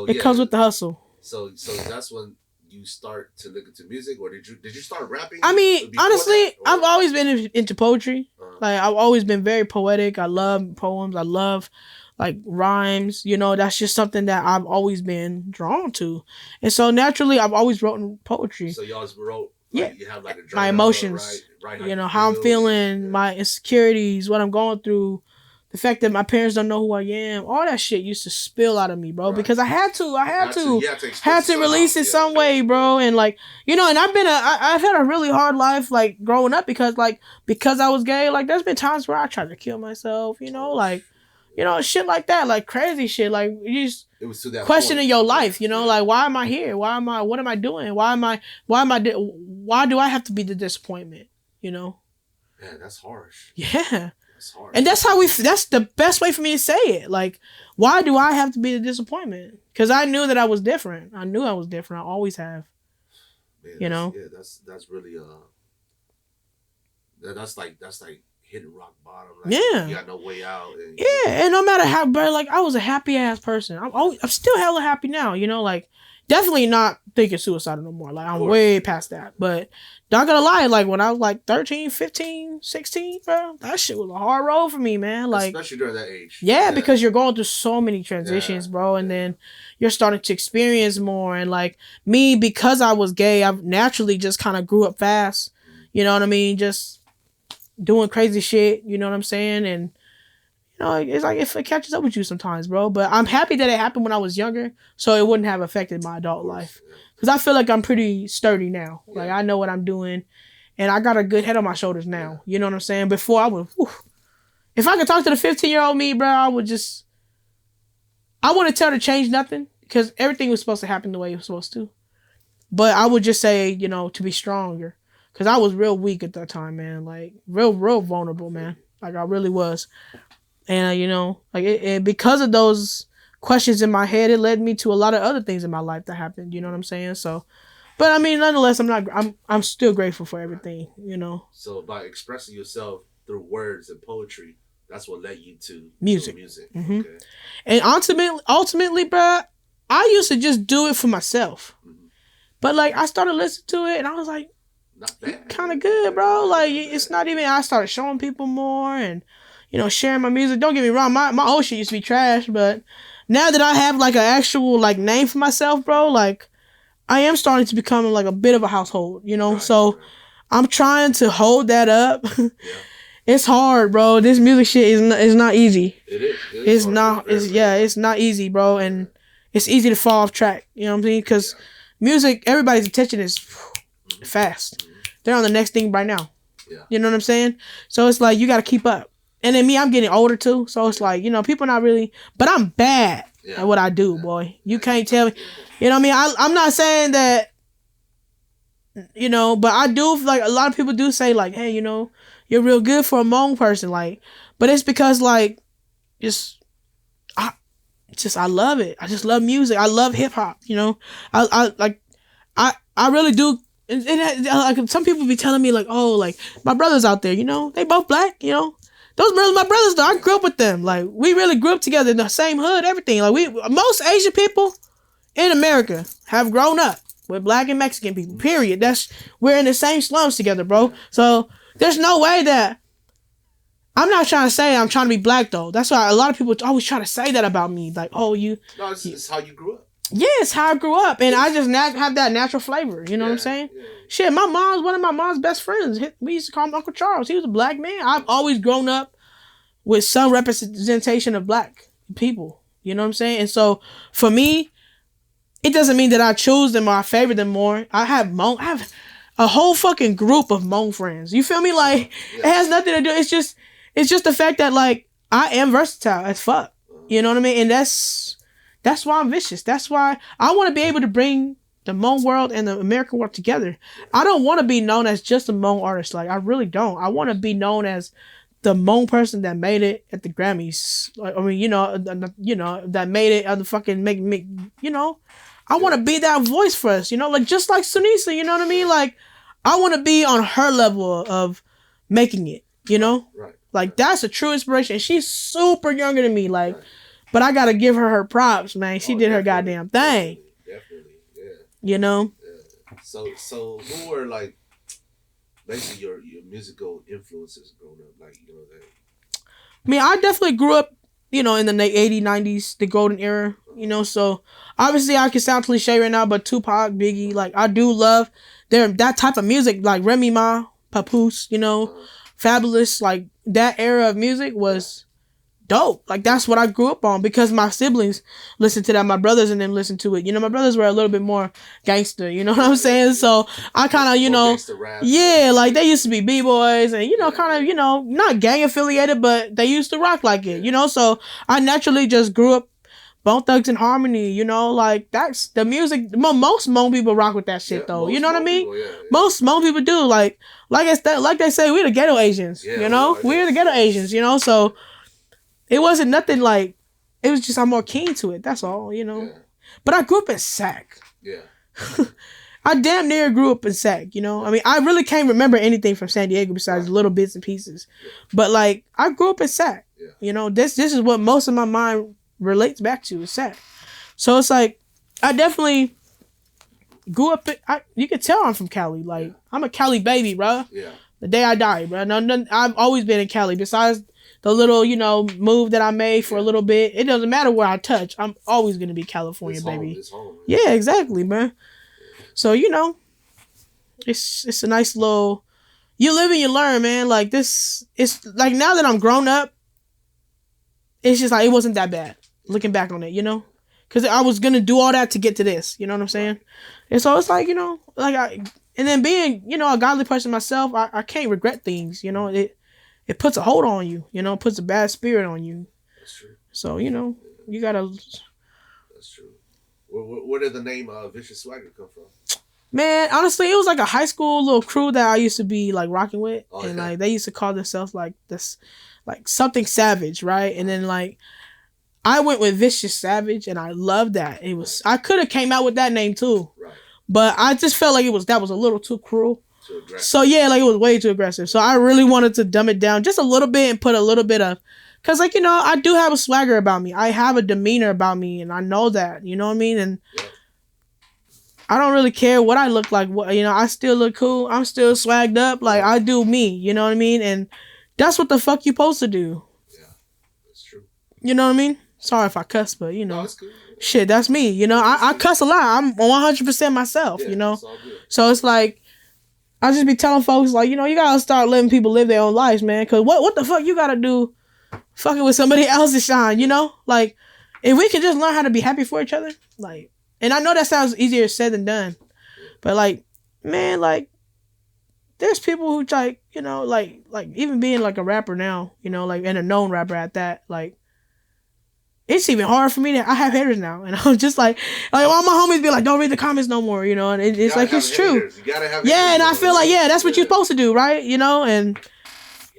it comes with the hustle. So that's when you start to look into music, or did you start rapping? I mean, honestly, I've always been into poetry. Like I've always been very poetic. I love poems. I love like rhymes. You know, that's just something that I've always been drawn to, and so naturally, I've always written poetry. So you always wrote. Like, you have like a journal, my emotions, right you know, how I'm feeling, my insecurities, what I'm going through, the fact that my parents don't know who I am, all that shit used to spill out of me, bro, because I had to release it some way, bro, and like, you know, and I've had a really hard life, like, growing up, because I was gay, like, there's been times where I tried to kill myself, you know, like, you know, shit like that, like crazy shit, like you just questioning your life, you know, like why am I here? What am I doing? Why do I have to be the disappointment? You know? Man, that's harsh. Yeah. That's harsh. And that's the best way for me to say it. Like, why do I have to be the disappointment? Because I knew that I was different. I knew I was different. I always have. Man, you know? Yeah, that's really that's like hitting rock bottom. Like, yeah, you got no way out. And no matter how, bro, like I was a happy ass person. I'm still hella happy now. You know, like definitely not thinking suicide no more. Like I'm way past that. But not gonna lie, like when I was like 13, 15, 16, bro, that shit was a hard road for me, man. Like especially during that age. Yeah, because you're going through so many transitions, bro, and then you're starting to experience more. And like me, because I was gay, I naturally just kind of grew up fast. You know what I mean? Just doing crazy shit, you know what I'm saying? And, you know, it's like if it catches up with you sometimes, bro. But I'm happy that it happened when I was younger, so it wouldn't have affected my adult life. Because I feel like I'm pretty sturdy now. Like, I know what I'm doing, and I got a good head on my shoulders now. You know what I'm saying? Before, I would, if I could talk to the 15-year-old me, bro, I wouldn't tell her to change nothing, because everything was supposed to happen the way it was supposed to. But I would just say, you know, to be stronger. Because I was real weak at that time, man. Like, real vulnerable, man. Like, I really was. And, you know, like, and because of those questions in my head, it led me to a lot of other things in my life that happened. You know what I'm saying? So, but, I mean, nonetheless, I'm still grateful for everything, you know? So, by expressing yourself through words and poetry, That's what led you to music. Okay. And ultimately, bro, I used to just do it for myself. But like I started listening to it and I was like, not bad. Kind of good, bro. Like it's not even. I started showing people more and sharing my music. Don't get me wrong, my old shit used to be trash, but now that I have like an actual like name for myself, bro, like I am starting to become like a bit of a household, Right, so I'm trying to hold that up. Yeah. It's hard, bro. This music shit is not easy. It is. It's not. It's not easy, bro, and it's easy to fall off track. You know what I'm saying? Because music, everybody's attention is fast. They're on the next thing right now. Yeah. You know what I'm saying? So it's like you got to keep up. And then me, I'm getting older too. So it's like, people not really, but I'm bad at what I do, boy. You can't tell me. You know what I mean? I'm not saying that, but I do, like, a lot of people do say, like, hey, you're real good for a Hmong person. Like, but it's because, like, I love it. I just love music. I love hip hop, I really do. And like some people be telling me like, oh, like my brothers out there, they both black, those brothers, my brothers though, I grew up with them. Like we really grew up together in the same hood, everything. Like most Asian people in America have grown up with black and Mexican people. Period. We're in the same slums together, bro. So there's no way that I'm not trying to say I'm trying to be black though. That's why a lot of people always try to say that about me. Like, oh, it's how you grew up. Yeah, it's how I grew up, and I just have that natural flavor. You know what I'm saying? Yeah. Shit, one of my mom's best friends. We used to call him Uncle Charles. He was a black man. I've always grown up with some representation of black people. You know what I'm saying? And so for me, it doesn't mean that I choose them or I favor them more. I have a whole fucking group of Hmong friends. You feel me? Like it has nothing to do. It's just the fact that like I am versatile as fuck. You know what I mean? And that's why I'm vicious. That's why I want to be able to bring the Hmong world and the American world together. I don't want to be known as just a Hmong artist. Like, I really don't. I want to be known as the Hmong person that made it at the Grammys. Like, I mean, that made it at the fucking I want to be that voice for us, like just like Sunisa, you know what I mean? Like, I want to be on her level of making it, Right. Like, that's a true inspiration. She's super younger than me, like. Right. But I gotta give her props, man. She did her goddamn thing. Definitely, yeah. Yeah. So who were like basically your musical influences growing up? Like, that. I mean, I definitely grew up, in the 80s, 90s, the golden era, so obviously I can sound cliche right now, but Tupac, Biggie, like I do love that type of music, like Remy Ma, Papoose, Fabulous, like that era of music was dope. Like that's what I grew up on because my siblings listened to that. My brothers and them listened to it. My brothers were a little bit more gangster. You know what I'm saying? So I kind of, yeah, like they used to be b-boys and kind of not gang affiliated, but they used to rock like it. So I naturally just grew up Bone Thugs and Harmony. Like that's the music. Most Hmong people rock with that shit though. You know what I mean? People, most Hmong people do. Like they say, we're the ghetto Asians. Yeah, we're the ghetto Asians. So. It wasn't nothing like, it was just I'm more keen to it. That's all, Yeah. But I grew up in Sac. Yeah. I damn near grew up in Sac, I mean, I really can't remember anything from San Diego besides little bits and pieces. Yeah. But like, I grew up in Sac. Yeah. This is what most of my mind relates back to is Sac. So it's like, I definitely grew up, you can tell I'm from Cali. Like, I'm a Cali baby, bro. Yeah. The day I die, bro. I've always been in Cali. Besides the little, move that I made for a little bit. It doesn't matter where I touch. I'm always going to be California, baby. It's home, yeah, exactly, man. So, it's a nice little, you live and you learn, man. Like it's like now that I'm grown up, it's just like, it wasn't that bad looking back on it, because I was going to do all that to get to this, you know what I'm saying? And so it's like, and then being, a godly person myself, I can't regret things, It puts a hold on you, puts a bad spirit on you. That's true. So, you gotta. That's true. Where did the name Vicious Wagger come from? Man, honestly, it was like a high school little crew that I used to be like rocking with. Oh, and like they used to call themselves like this, like something savage, right? And then like I went with Vicious Savage and I loved that. I could have came out with that name too. Right. But I just felt like that was a little too cruel. too aggressive. So yeah, like it was way too aggressive. So I really wanted to dumb it down just a little bit and put a little bit of, cause like I do have a swagger about me. I have a demeanor about me, and I know that. You know what I mean? And I don't really care what I look like. What I still look cool. I'm still swagged up. Like I do me. You know what I mean? And that's what the fuck you supposed to do. Yeah, that's true. You know what I mean? Sorry if I cuss, but No, that's cool. shit, that's me. I cuss a lot. I'm 100% myself. Yeah, it's all good. So it's like I just be telling folks like you gotta start letting people live their own lives, man. Cause what the fuck you gotta do, fucking with somebody else's shine. Like if we can just learn how to be happy for each other, like. And I know that sounds easier said than done, but like, man, like, there's people who like, like even being like a rapper now, like, and a known rapper at that, like, it's even hard for me I have haters now, and I'm just like all my homies be like, don't read the comments no more, and it's like it's true. You gotta have haters, and I feel like that's what you're supposed to do, right? And.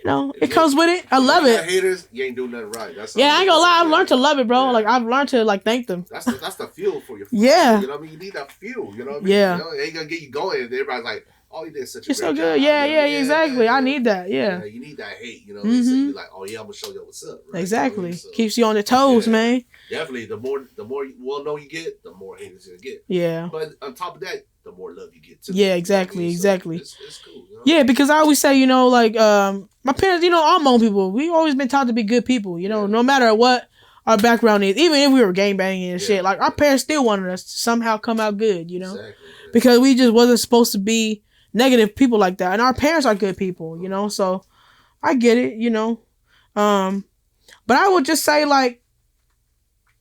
It comes with it. I love it. Haters, you ain't doing nothing right. That's I ain't gonna lie. I've learned to love it, bro. Yeah. Like I've learned to like thank them. That's the fuel for your. Yeah. You know what I mean? You need that fuel. You know what I mean? Yeah. It ain't gonna get you going. And everybody's like, "Oh, you did such a great so good. Job. Yeah, exactly. Yeah. I need that. Yeah. You need that hate. You know what I mean? So you're like, "Oh yeah, I'm gonna show you what's up." Right? Exactly. You know what I mean? So, keeps you on the toes, man. Definitely. The more well-known you get, the more haters you're gonna get. Yeah. But on top of that, the more love you get too. Yeah, exactly, you know exactly. So it's cool. Yeah, because I always say, like, my parents, all Hmong people, we always been taught to be good people, no matter what our background is, even if we were gang banging and shit, like, our parents still wanted us to somehow come out good, Exactly, because we just wasn't supposed to be negative people like that, and our parents are good people, so I get it, but I would just say, like,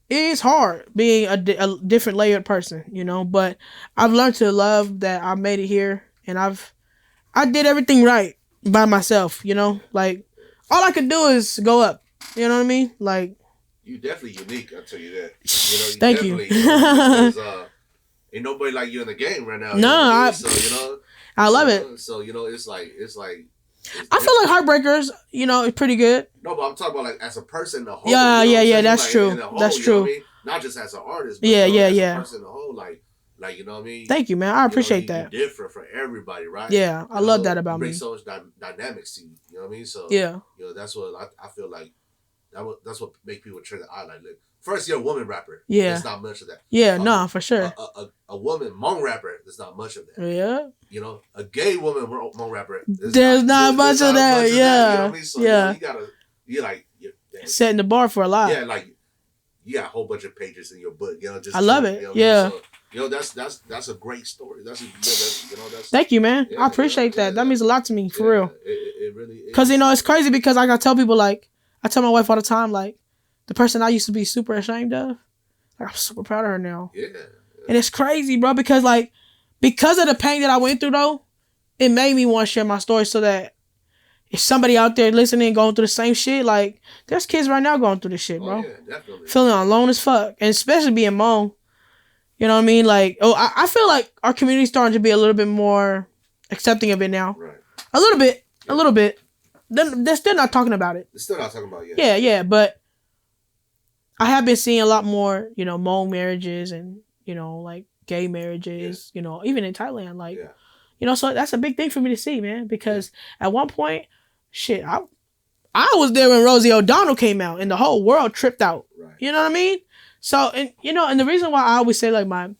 it is hard being a different layered person, but I've learned to love that I made it here, and I did everything right by myself, like all I could do is go up, you know what I mean? Like you definitely unique, I'll tell you that. Thank you. Because, ain't nobody like you in the game right now. No, I love it. So it's like I feel like Heartbreakers, is pretty good. No, but I'm talking about like as a person, the whole. Yeah. That's like, true. That's true. What I mean? Not just as an artist. But, yeah. As a person, the whole, like you know what I mean. Thank you, man. I appreciate that. You're different for everybody, right? Yeah, I love that about me. Bring so much dynamics to you. You know what I mean? So yeah, that's what I feel like. That's what make people turn the eye like. Look, first, you're a woman rapper. Yeah, there's not much of that. Yeah, no, for sure. A woman Hmong rapper, there's not much of that. Yeah. A gay woman Hmong rapper, there's not much of that. Yeah. You know what I mean? So, yeah. You're setting the bar for a lot. Yeah, like you got a whole bunch of pages in your book. Just I love it. Yeah. So, that's a great story. That's Thank you, man. I appreciate that. That means a lot to me, for real. It really is. Because it's crazy because like I tell people, like I tell my wife all the time, like the person I used to be super ashamed of, like I'm super proud of her now. Yeah. And it's crazy, bro, because of the pain that I went through though, it made me want to share my story so that if somebody out there listening going through the same shit, like there's kids right now going through this shit, bro. Yeah, definitely. Feeling alone as fuck. And especially being Hmong. You know what I mean? Like, I feel like our community's starting to be a little bit more accepting of it now. Right. A little bit. Yeah. A little bit. They're still not talking about it. They're still not talking about it. Yeah, but I have been seeing a lot more, Hmong marriages and, like gay marriages, even in Thailand, like, so that's a big thing for me to see, man, because at one point, shit, I was there when Rosie O'Donnell came out and the whole world tripped out. Right. You know what I mean? So, and, and the reason why I always say like my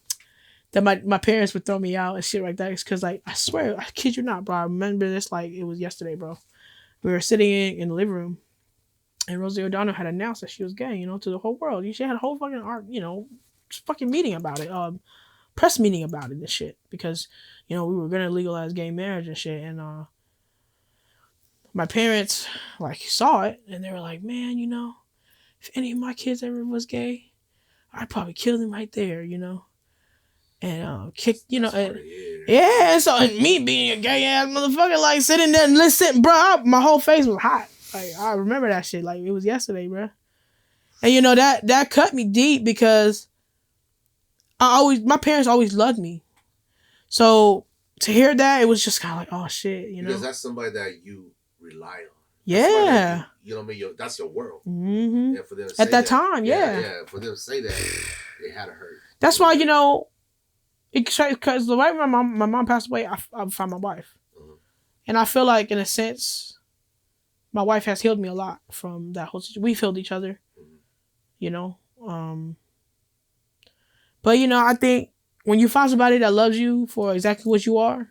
parents would throw me out and shit like that is because like, I swear, I kid you not, bro. I remember this like it was yesterday, bro. We were sitting in the living room and Rosie O'Donnell had announced that she was gay, to the whole world. She had a whole fucking fucking meeting about it, press meeting about it and shit, because, we were going to legalize gay marriage and shit. And, my parents like saw it and they were like, man, if any of my kids ever was gay, I'd probably kill them right there, and kick, and so and me being a gay ass motherfucker, like sitting there and listening, bro, my whole face was hot. Like I remember that shit like it was yesterday, bro. And that cut me deep because my parents always loved me, so to hear that, it was just kind of like, oh shit, because that's somebody that you rely on. Yeah. You know what I mean? That's your world. Mm-hmm. Yeah, for them to say at that time, yeah. For them to say that, it had to hurt. That's why, because the way my mom passed away, I found my wife. And I feel like, in a sense, my wife has healed me a lot from that whole situation. We've healed each other, you know. But, you know, I think when you find somebody that loves you for exactly what you are,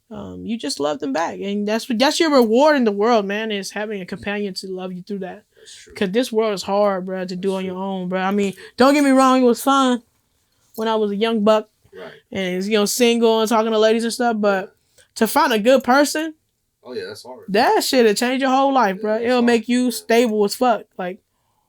you just love them back. And that's your reward in the world, man, is having a companion to love you through that. Because this world is hard, bro, to do on your own, bro. I mean, don't get me wrong, it was fun when I was a young buck. Right. And, you know, single and talking to ladies and stuff. But to find a good person, oh yeah, that's hard. that shit'll change your whole life, bro. It'll make you stable as fuck. Like,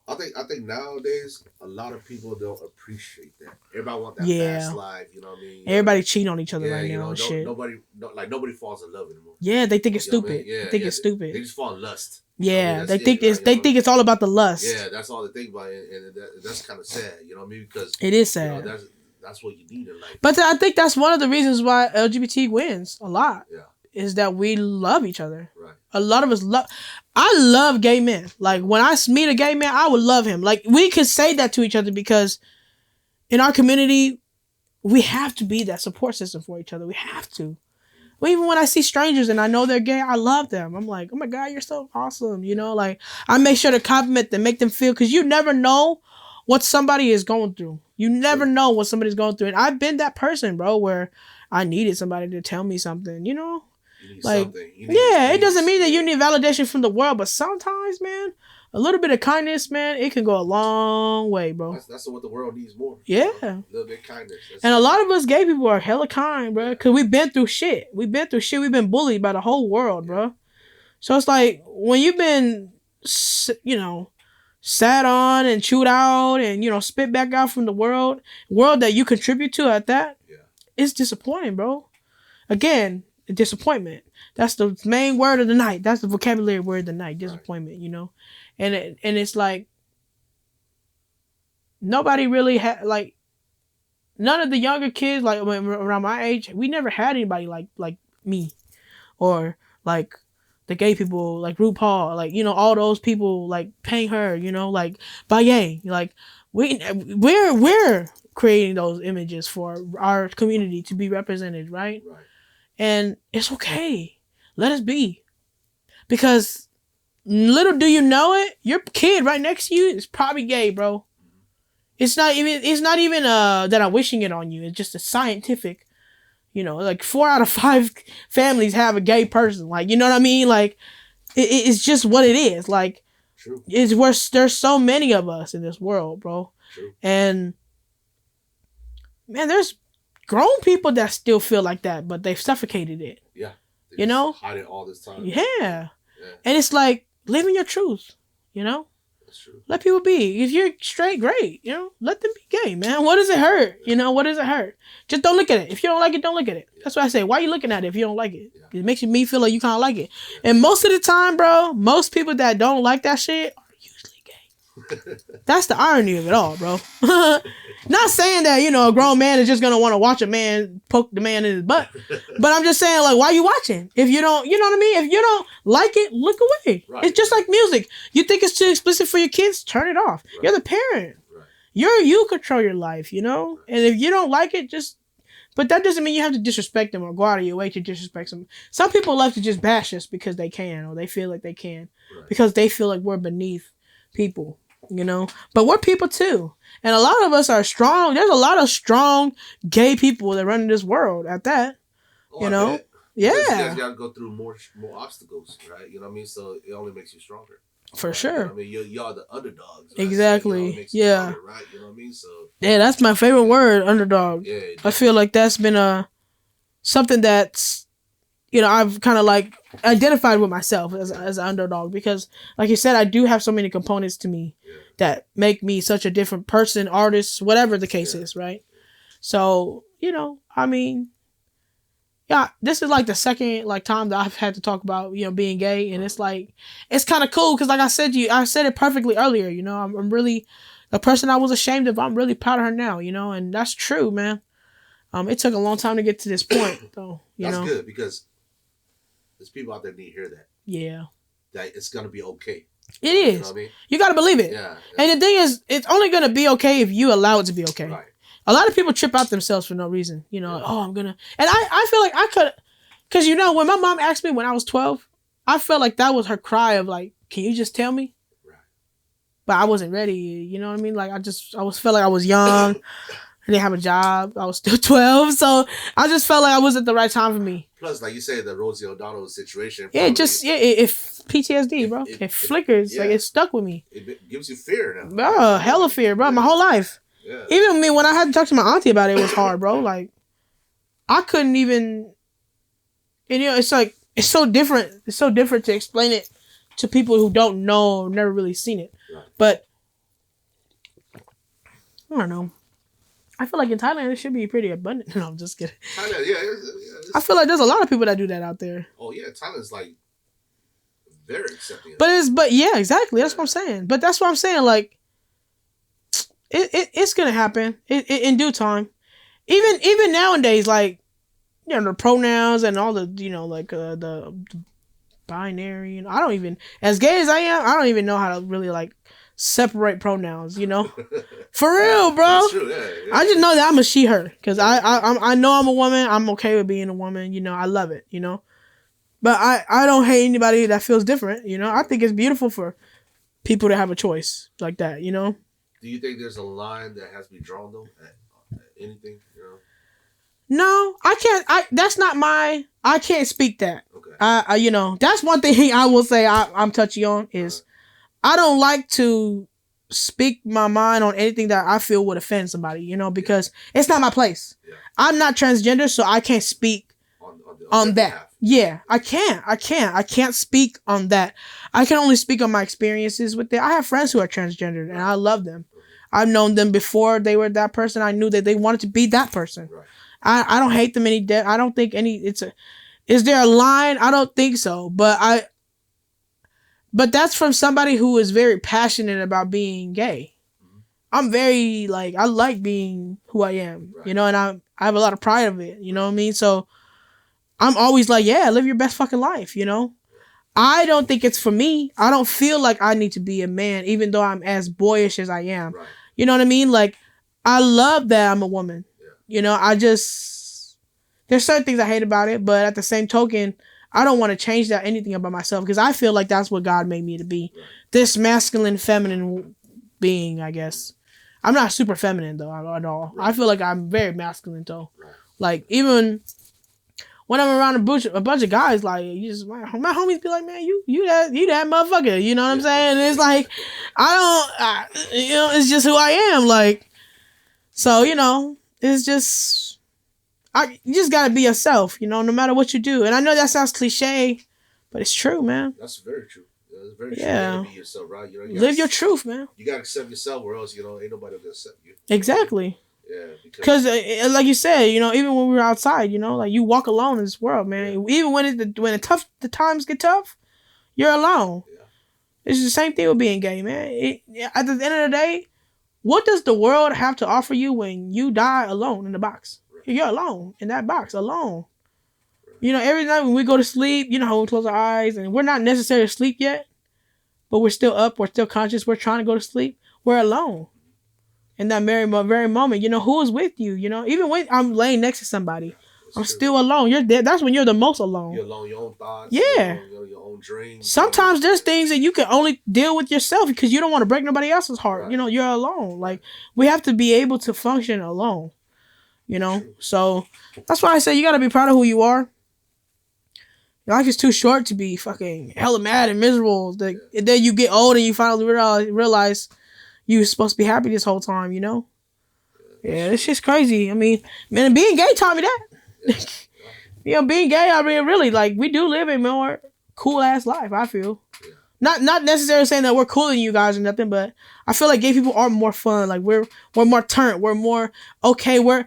I think nowadays a lot of people don't appreciate that. Everybody want that fast life, you know what I mean? Everybody cheating on each other right now and shit. Nobody falls in love anymore. Yeah, they think it's stupid. They think it's stupid. They just fall in lust. Yeah, they think it's all about the lust. Yeah, that's all they think about, and that's kind of sad. You know what I mean? Because it is sad. You know, that's what you need in life. But I think that's one of the reasons why LGBT wins a lot. Yeah. Is that we love each other. Right. A lot of us love. I love gay men. Like, when I meet a gay man, I would love him. Like, we could say that to each other because in our community, we have to be that support system for each other. We have to. Well, even when I see strangers and I know they're gay, I love them. I'm like, oh my God, you're so awesome. You know, like, I make sure to compliment them, make them feel, because you never know what somebody is going through. You never know what somebody's going through. And I've been that person, bro, where I needed somebody to tell me something, you know? Like, it doesn't mean that you need validation from the world, but sometimes, man, a little bit of kindness, man, it can go a long way, bro. That's what the world needs more. Yeah. A little bit of kindness. And a lot of us gay people are hella kind, bro, because we've been through shit. We've been bullied by the whole world, bro. So it's like, when you've been, you know, sat on and chewed out and, you know, spit back out from the world that you contribute to at that, it's disappointing, bro. Again, disappointment. That's the main word of the night. That's the vocabulary word of the night. Disappointment, you know? And it's like, nobody really had, like, none of the younger kids, like, around my age, we never had anybody like me. Or, like, the gay people, like RuPaul, like, you know, all those people, like, paying her, you know, like, Baye. Like, we're creating those images for our community to be represented, right? And it's okay. Let us be. Because little do you know it, your kid right next to you is probably gay, bro. It's not even that I'm wishing it on you. It's just a scientific, you know, like 4 out of 5 families have a gay person. Like, you know what I mean? Like, it's just what it is. Like, true. It's where there's so many of us in this world, bro. True. And man, there's grown people that still feel like that, but they've suffocated it. Yeah. You know? Hide it all this time. Yeah. And it's like, live in your truth, you know? That's true. Let people be. If you're straight, great. You know? Let them be gay, man. What does it hurt? You know? What does it hurt? Just don't look at it. If you don't like it, don't look at it. That's what I say. Why are you looking at it if you don't like it? It makes me feel like you kind of like it. And most of the time, bro, most people that don't like that shit are usually gay. That's the irony of it all, bro. Not saying that, you know, a grown man is just going to want to watch a man poke the man in his butt. But I'm just saying, like, why are you watching? If you don't, you know what I mean? If you don't like it, look away. Right. It's just like music. You think it's too explicit for your kids? Turn it off. Right. You're the parent. Right. You control your life, you know? And if you don't like it, just... But that doesn't mean you have to disrespect them or go out of your way to disrespect them. Some people love to just bash us because they can, or they feel like they can. Right. Because they feel like we're beneath people. You know, but we're people too, and a lot of us are strong. There's a lot of strong gay people that run in this world. At that, you know, yeah, you guys got to go through more obstacles, right? You know what I mean? So it only makes you stronger. For sure. You know what I mean, y'all the underdogs. Right? Exactly. So yeah. Stronger, right? You know what I mean? So yeah, that's my favorite word, underdog. Yeah. I feel like that's been something that's, you know, I've kind of like identified with myself as an underdog because, like you said, I do have so many components to me that make me such a different person, artist, whatever the case is, right? So, you know, I mean, yeah, this is like the second like time that I've had to talk about, you know, being gay, and it's like, it's kind of cool because, like I said to you, I said it perfectly earlier, you know, I'm really, the person I was ashamed of, I'm really proud of her now, you know, and that's true, man. It took a long time to get to this point, though. That's good because there's people out there that need to hear that. Yeah. That it's going to be okay. It is. You know what I mean? You got to believe it. Yeah. And the thing is, it's only going to be okay if you allow it to be okay. Right. A lot of people trip out themselves for no reason. You know, oh, I'm going to... And I feel like I could... Because, when my mom asked me when I was 12, I felt like that was her cry of like, can you just tell me? Right. But I wasn't ready. You know what I mean? Like, felt like I was young. I didn't have a job. I was still 12. So I just felt like I wasn't the right time for me. Plus, like you say, the Rosie O'Donnell situation. Yeah, it PTSD, bro. It flickers. Yeah. Like, it stuck with me. It gives you fear now. Hella fear, bro. My whole life. Yeah. Even me, when I had to talk to my auntie about it, it was hard, bro. Like, I couldn't even... And, it's like, it's so different. It's so different to explain it to people who don't know, never really seen it. Right. But, I don't know. I feel like in Thailand, it should be pretty abundant. No, I'm just kidding. Thailand, I feel like there's a lot of people that do that out there. Oh, yeah. Thailand's, like, very accepting. But yeah, exactly. That's what I'm saying. But that's what I'm saying. Like, it's going to happen in due time. Even nowadays, like, the pronouns and all the, like, the binary. I don't even, as gay as I am, I don't even know how to really, like, separate pronouns, For real, bro. That's true, yeah. I just know that I'm a she, her. Because I know I'm a woman. I'm okay with being a woman. I love it, But I don't hate anybody that feels different, I think it's beautiful for people to have a choice like that, Do you think there's a line that has to be drawn, though, at anything, No, I can't. That's not I can't speak that. Okay. That's one thing I will say I'm touchy on is I don't like to speak my mind on anything that I feel would offend somebody, because it's not my place. Yeah. I'm not transgender, so I can't speak on that. Behalf. Yeah, I can't speak on that. I can only speak on my experiences with it. I have friends who are transgendered, and I love them. I've known them before they were that person. I knew that they wanted to be that person. Right. I don't hate them any. I don't think any. Is there a line? I don't think so. But that's from somebody who is very passionate about being gay. Mm-hmm. I'm very I like being who I am, right. And I have a lot of pride of it. You know what I mean? So I'm always like, yeah, live your best fucking life. I don't think it's for me. I don't feel like I need to be a man, even though I'm as boyish as I am. Right. You know what I mean? Like, I love that I'm a woman. Yeah. There's certain things I hate about it, but at the same token, I don't want to change anything about myself because I feel like that's what God made me to be. Right. This masculine, feminine being, I guess. I'm not super feminine, though, at all. Right. I feel like I'm very masculine, though. Right. Like, even when I'm around a bunch of guys, like, my homies be like, man, you that motherfucker. You know what I'm saying? And it's like, it's just who I am. Like, so, it's just... you just gotta be yourself, no matter what you do. And I know that sounds cliche, but it's true, man. That's very true. It's very true. You gotta be yourself, right? Live your truth, man. You gotta accept yourself, or else ain't nobody gonna accept you. Exactly. Yeah. Because like you said, even when we were outside, like you walk alone in this world, man. Yeah. Even when the times get tough, you're alone. Yeah. It's the same thing with being gay, man. At the end of the day, what does the world have to offer you when you die alone in the box? You're alone in that box, alone. Every night when we go to sleep, how we close our eyes, and we're not necessarily asleep yet, but we're still up, we're still conscious, we're trying to go to sleep. We're alone. In that very moment, who is with you? Even when I'm laying next to somebody, I'm still alone. You're there. That's when you're the most alone. You're alone, your own thoughts. Yeah. Your own dreams. Sometimes there's things that you can only deal with yourself because you don't want to break nobody else's heart. Right. You're alone. Like, we have to be able to function alone. So that's why I say you gotta be proud of who you are. Your life is too short to be fucking hella mad and miserable. And then you get old and you finally realize you were supposed to be happy this whole time, Yeah, it's just crazy. I mean, man, being gay taught me that. Being gay, I mean, really, like, we do live a more cool ass life, I feel. Yeah. Not necessarily saying that we're cooler than you guys or nothing, but I feel like gay people are more fun. Like, we're more turned. We're more okay. We're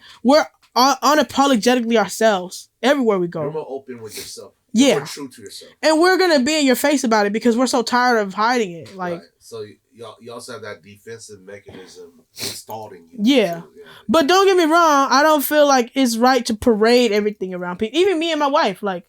unapologetically ourselves everywhere we go. You're more open with yourself. You're more true to yourself. And we're gonna be in your face about it because we're so tired of hiding it. Like, right. So you also have that defensive mechanism installed in you. Yeah. But don't get me wrong. I don't feel like it's right to parade everything around people. Even me and my wife, like,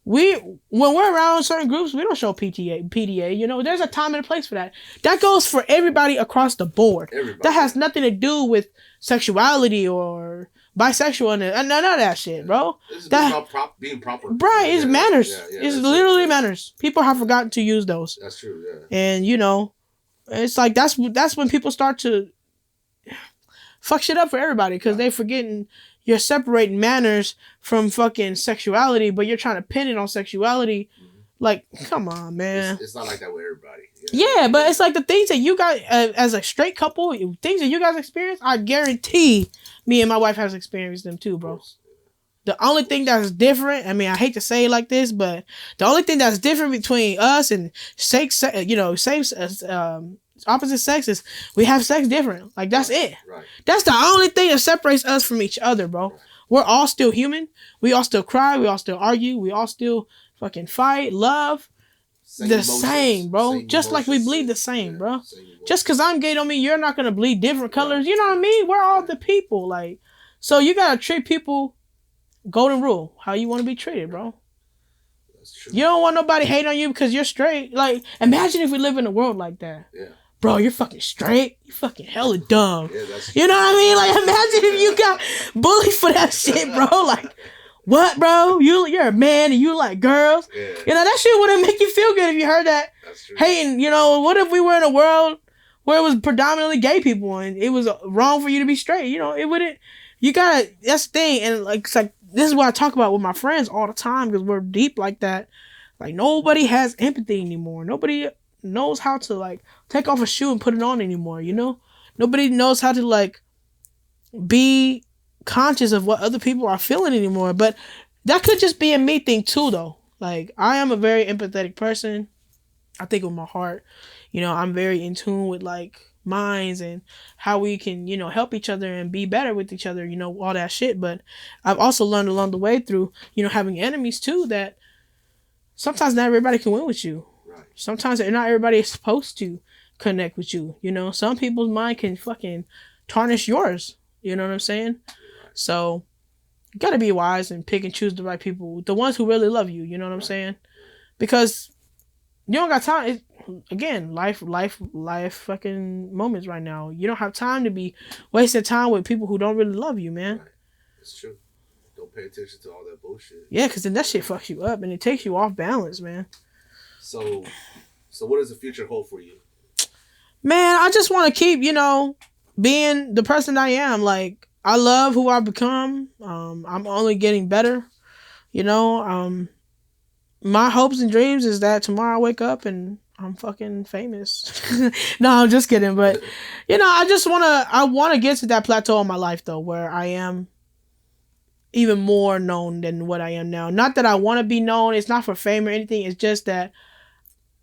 when we're around certain groups, we don't show PDA. There's a time and a place for that. That goes for everybody across the board. Everybody. That has nothing to do with sexuality or bisexual and none of that shit, bro. This is That about being proper. right, it's manners. It's literally manners. People have Yeah. forgotten to use those. That's true. Yeah. And you know, it's like that's when people start to fuck shit up for everybody because they forgetting you're separating manners from fucking sexuality, but you're trying to pin it on sexuality. Like, come on, man. It's not like that with everybody. Yeah, but it's like the things that you guys, as a straight couple, things that you guys experience, I guarantee me and my wife has experienced them too, bro. The only thing that's different, I mean, I hate to say it like this, but the only thing that's different between us and opposite sex is we have sex different. Like, that's it. Right. That's the only thing that separates us from each other, bro. Right. We're all still human. We all still cry. We all still argue. We all still fucking fight, love. Same, bro. Same just emotions. Like we bleed the same, bro. Just because I'm gay don't mean you're not going to bleed different colors. You know what I mean? We're all the people. Like, so you got to treat people golden rule, how you want to be treated, bro. That's true. You don't want nobody hate on you because you're straight. Like, imagine if we live in a world like that. Yeah. Bro, you're fucking straight. You fucking hella dumb. Yeah, you know what I mean? Like, imagine if you got bullied for that shit, bro. Like, what, bro? You're a man and you like girls. Yeah. You know, that shit wouldn't make you feel good if you heard that. That's true. Hating, you know, what if we were in a world where it was predominantly gay people and it was wrong for you to be straight? You know, it wouldn't. You gotta. That's the thing, and like, it's like this is what I talk about with my friends all the time because we're deep like that. Like, nobody has empathy anymore. Nobody knows how to like take off a shoe and put it on anymore. You know, nobody knows how to like be conscious of what other people are feeling anymore. But that could just be a me thing too, though. Like, I am a very empathetic person. I think with my heart. You know, I'm very in tune with like minds and how we can, you know, help each other and be better with each other, you know, all that shit. But I've also learned along the way through, you know, having enemies too, that sometimes not everybody can win with you. Right. Sometimes not everybody is supposed to connect with you. You know, some people's mind can fucking tarnish yours. You know what I'm saying? So you gotta be wise and pick and choose the right people, the ones who really love you. You know what I'm saying? Because you don't got time. Again, life fucking moments right now. You don't have time to be wasting time with people who don't really love you, man. Right. It's true. Don't pay attention to all that bullshit. Yeah, because then that shit fucks you up and it takes you off balance, man. So what does the future hold for you? Man, I just want to keep, you know, being the person I am. Like, I love who I've become. I'm only getting better. You know, my hopes and dreams is that tomorrow I wake up and I'm fucking famous. No, I'm just kidding. But, you know, I want to get to that plateau in my life, though, where I am even more known than what I am now. Not that I want to be known. It's not for fame or anything. It's just that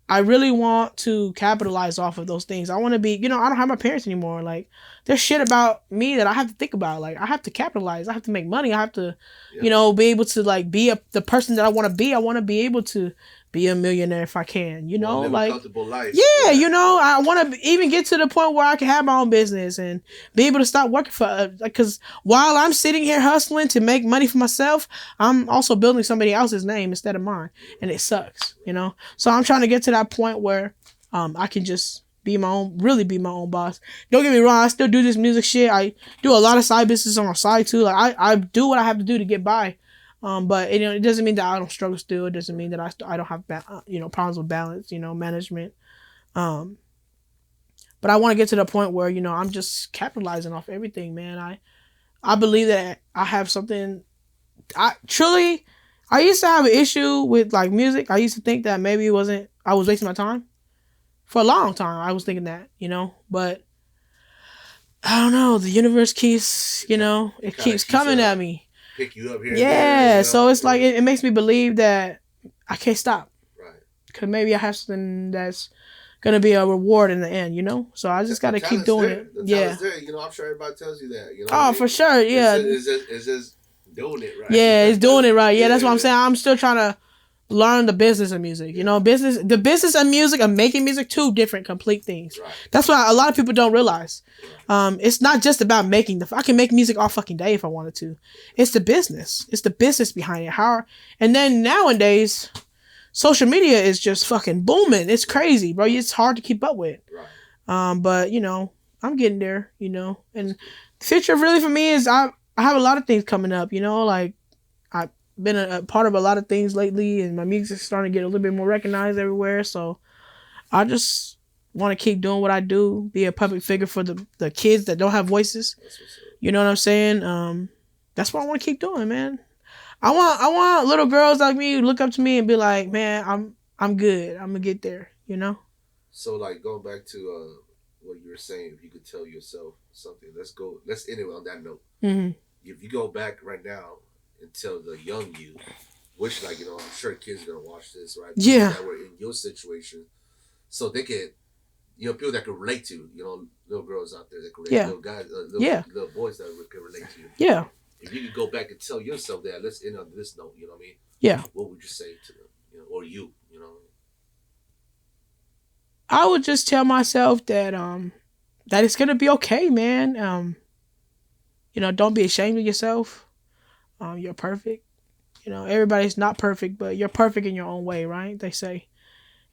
I really want to capitalize off of those things. I want to be, you know, I don't have my parents anymore. Like, there's shit about me that I have to think about. Like, I have to capitalize. I have to make money. I have to, you know, be able to, like, be the person that I want to be. I want to be able to be a millionaire if I can, you know, like, comfortable life. Yeah, you know, I want to even get to the point where I can have my own business and be able to stop working for, because while I'm sitting here hustling to make money for myself, I'm also building somebody else's name instead of mine, and it sucks, you know. So I'm trying to get to that point where I can just really be my own boss. Don't get me wrong, I still do this music shit. I do a lot of side business on the side too. Like, I do what I have to do to get by. But you know, it doesn't mean that I don't struggle still. It doesn't mean that I don't have you know, problems with balance, you know, management. But I want to get to the point where, you know, I'm just capitalizing off everything, man. I believe that I have something. I used to have an issue with like music. I used to think that maybe I was wasting my time. For a long time, I was thinking that, you know, but I don't know. The universe keeps, you know, it keeps coming at me. Pick you up here. Yeah, there, you know? So it's like it makes me believe that I can't stop. Right. Because maybe I have something that's gonna be a reward in the end, you know. So I just gotta keep doing it. Yeah. There. You know, I'm sure everybody tells you that. You know. Oh, for sure. Yeah. It's just doing it right. Yeah, it's doing it right. Yeah, that's what I'm saying. I'm still trying to learn the business of music. You know, the business of music and making music, two different complete things. Right. That's why a lot of people don't realize. It's not just about making I can make music all fucking day if I wanted to. It's the business. It's the business behind it. And then nowadays, social media is just fucking booming. It's crazy, bro. It's hard to keep up with. Right. But you know, I'm getting there, you know. And the future really for me is I have a lot of things coming up, you know, like I've been a part of a lot of things lately, and my music's starting to get a little bit more recognized everywhere. So I just want to keep doing what I do, be a public figure for the kids that don't have voices. You know what I'm saying? That's what I want to keep doing, man. I want little girls like me to look up to me and be like, man, I'm good. I'm gonna get there. You know. So like going back to what you were saying, if you could tell yourself something, let's go. Let's end it on that note. Mm-hmm. If you go back right now and tell the young you, which like I'm sure kids are gonna watch this, right? People Yeah. that were in your situation, so they could, people that could relate to, little girls out there that could relate, Yeah. little guys, Yeah. little boys that could relate to you. Yeah. If you could go back and tell yourself that, let's end on this note. You know what I mean? Yeah. What would you say to them? Or you? I would just tell myself that that it's gonna be okay, man. Don't be ashamed of yourself. You're perfect. Everybody's not perfect, but you're perfect in your own way, right? They say.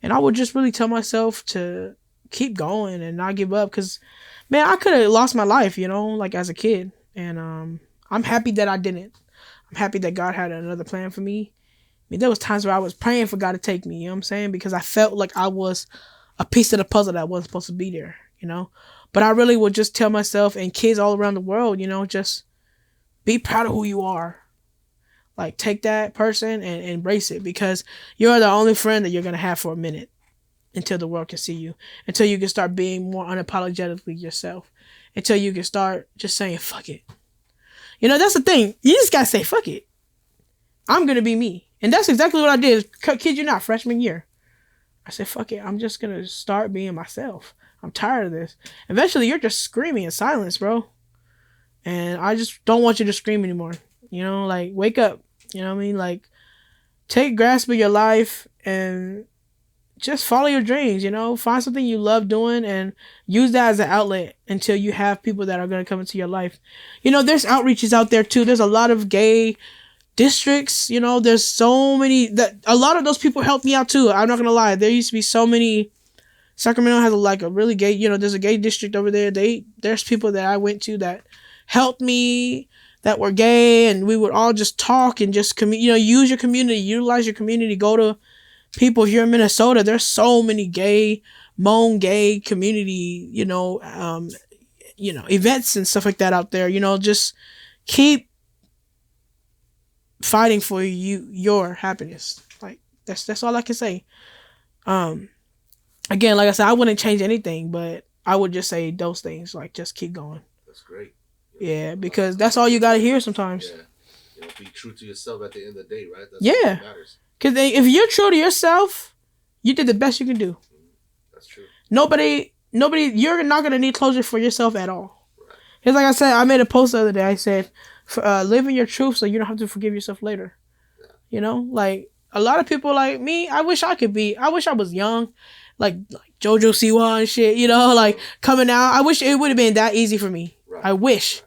And I would just really tell myself to keep going and not give up, because, man, I could have lost my life, like as a kid. And I'm happy that I didn't. I'm happy that God had another plan for me. I mean, there was times where I was praying for God to take me, you know what I'm saying? Because I felt like I was a piece of the puzzle that wasn't supposed to be there, But I really would just tell myself, and kids all around the world, just be proud of who you are. Like, take that person and embrace it, because you're the only friend that you're going to have for a minute until the world can see you, until you can start being more unapologetically yourself, until you can start just saying, fuck it. That's the thing. You just got to say, fuck it. I'm going to be me. And that's exactly what I did. Kid you not, freshman year. I said, fuck it. I'm just going to start being myself. I'm tired of this. Eventually, you're just screaming in silence, bro. And I just don't want you to scream anymore. Like, wake up. You know what I mean? Like, take grasp of your life and just follow your dreams, Find something you love doing and use that as an outlet until you have people that are going to come into your life. There's outreaches out there, too. There's a lot of gay districts, there's so many that a lot of those people helped me out, too. I'm not going to lie. There used to be so many. Sacramento has a really gay, there's a gay district over there. There's people that I went to that helped me, that were gay, and we would all just talk and just use your community, utilize your community, go to people. If you're in Minnesota, there's so many gay, Hmong gay community, events and stuff like that out there. Just keep fighting for your happiness. Like, that's all I can say. Again, like I said, I wouldn't change anything, but I would just say those things, like, just keep going. That's great. Yeah, because that's all you gotta hear sometimes. Yeah. Be true to yourself at the end of the day, right? That's yeah. What matters. Because if you're true to yourself, you did the best you can do. That's true. Nobody, you're not going to need closure for yourself at all. Right. Because like I said, I made a post the other day. I said, live in your truth so you don't have to forgive yourself later. Yeah. Like, a lot of people like me, I wish I was young, like JoJo Siwa and shit, like coming out. I wish it would have been that easy for me. Right. I wish.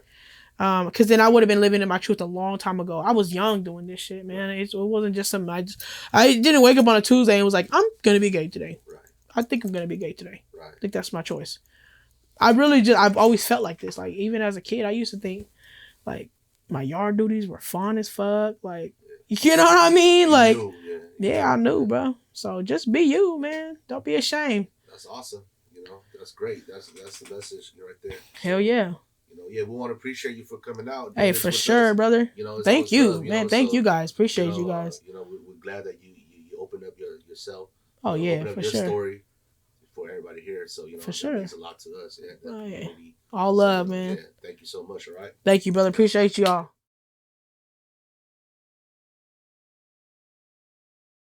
Because then I would have been living in my truth a long time ago. I was young doing this shit, man. It wasn't just something I didn't wake up on a Tuesday and was like, I'm gonna be gay today. Right. I think I'm gonna be gay today. Right. I think that's my choice. I've always felt like this. Like, even as a kid, I used to think like my yard duties were fun as fuck. Like, you know what I mean? Like, I knew, bro. So just be you, man. Don't be ashamed. That's awesome. That's great. That's the message right there. Hell yeah. We want to appreciate you for coming out. Hey, for sure, brother. Thank you, man. Thank you guys. Appreciate you guys. We're glad that you opened up yourself. Oh yeah, for sure. Story for everybody here. So for sure, it means a lot to us. All love, man. Thank you so much. All right. Thank you, brother. Appreciate you all.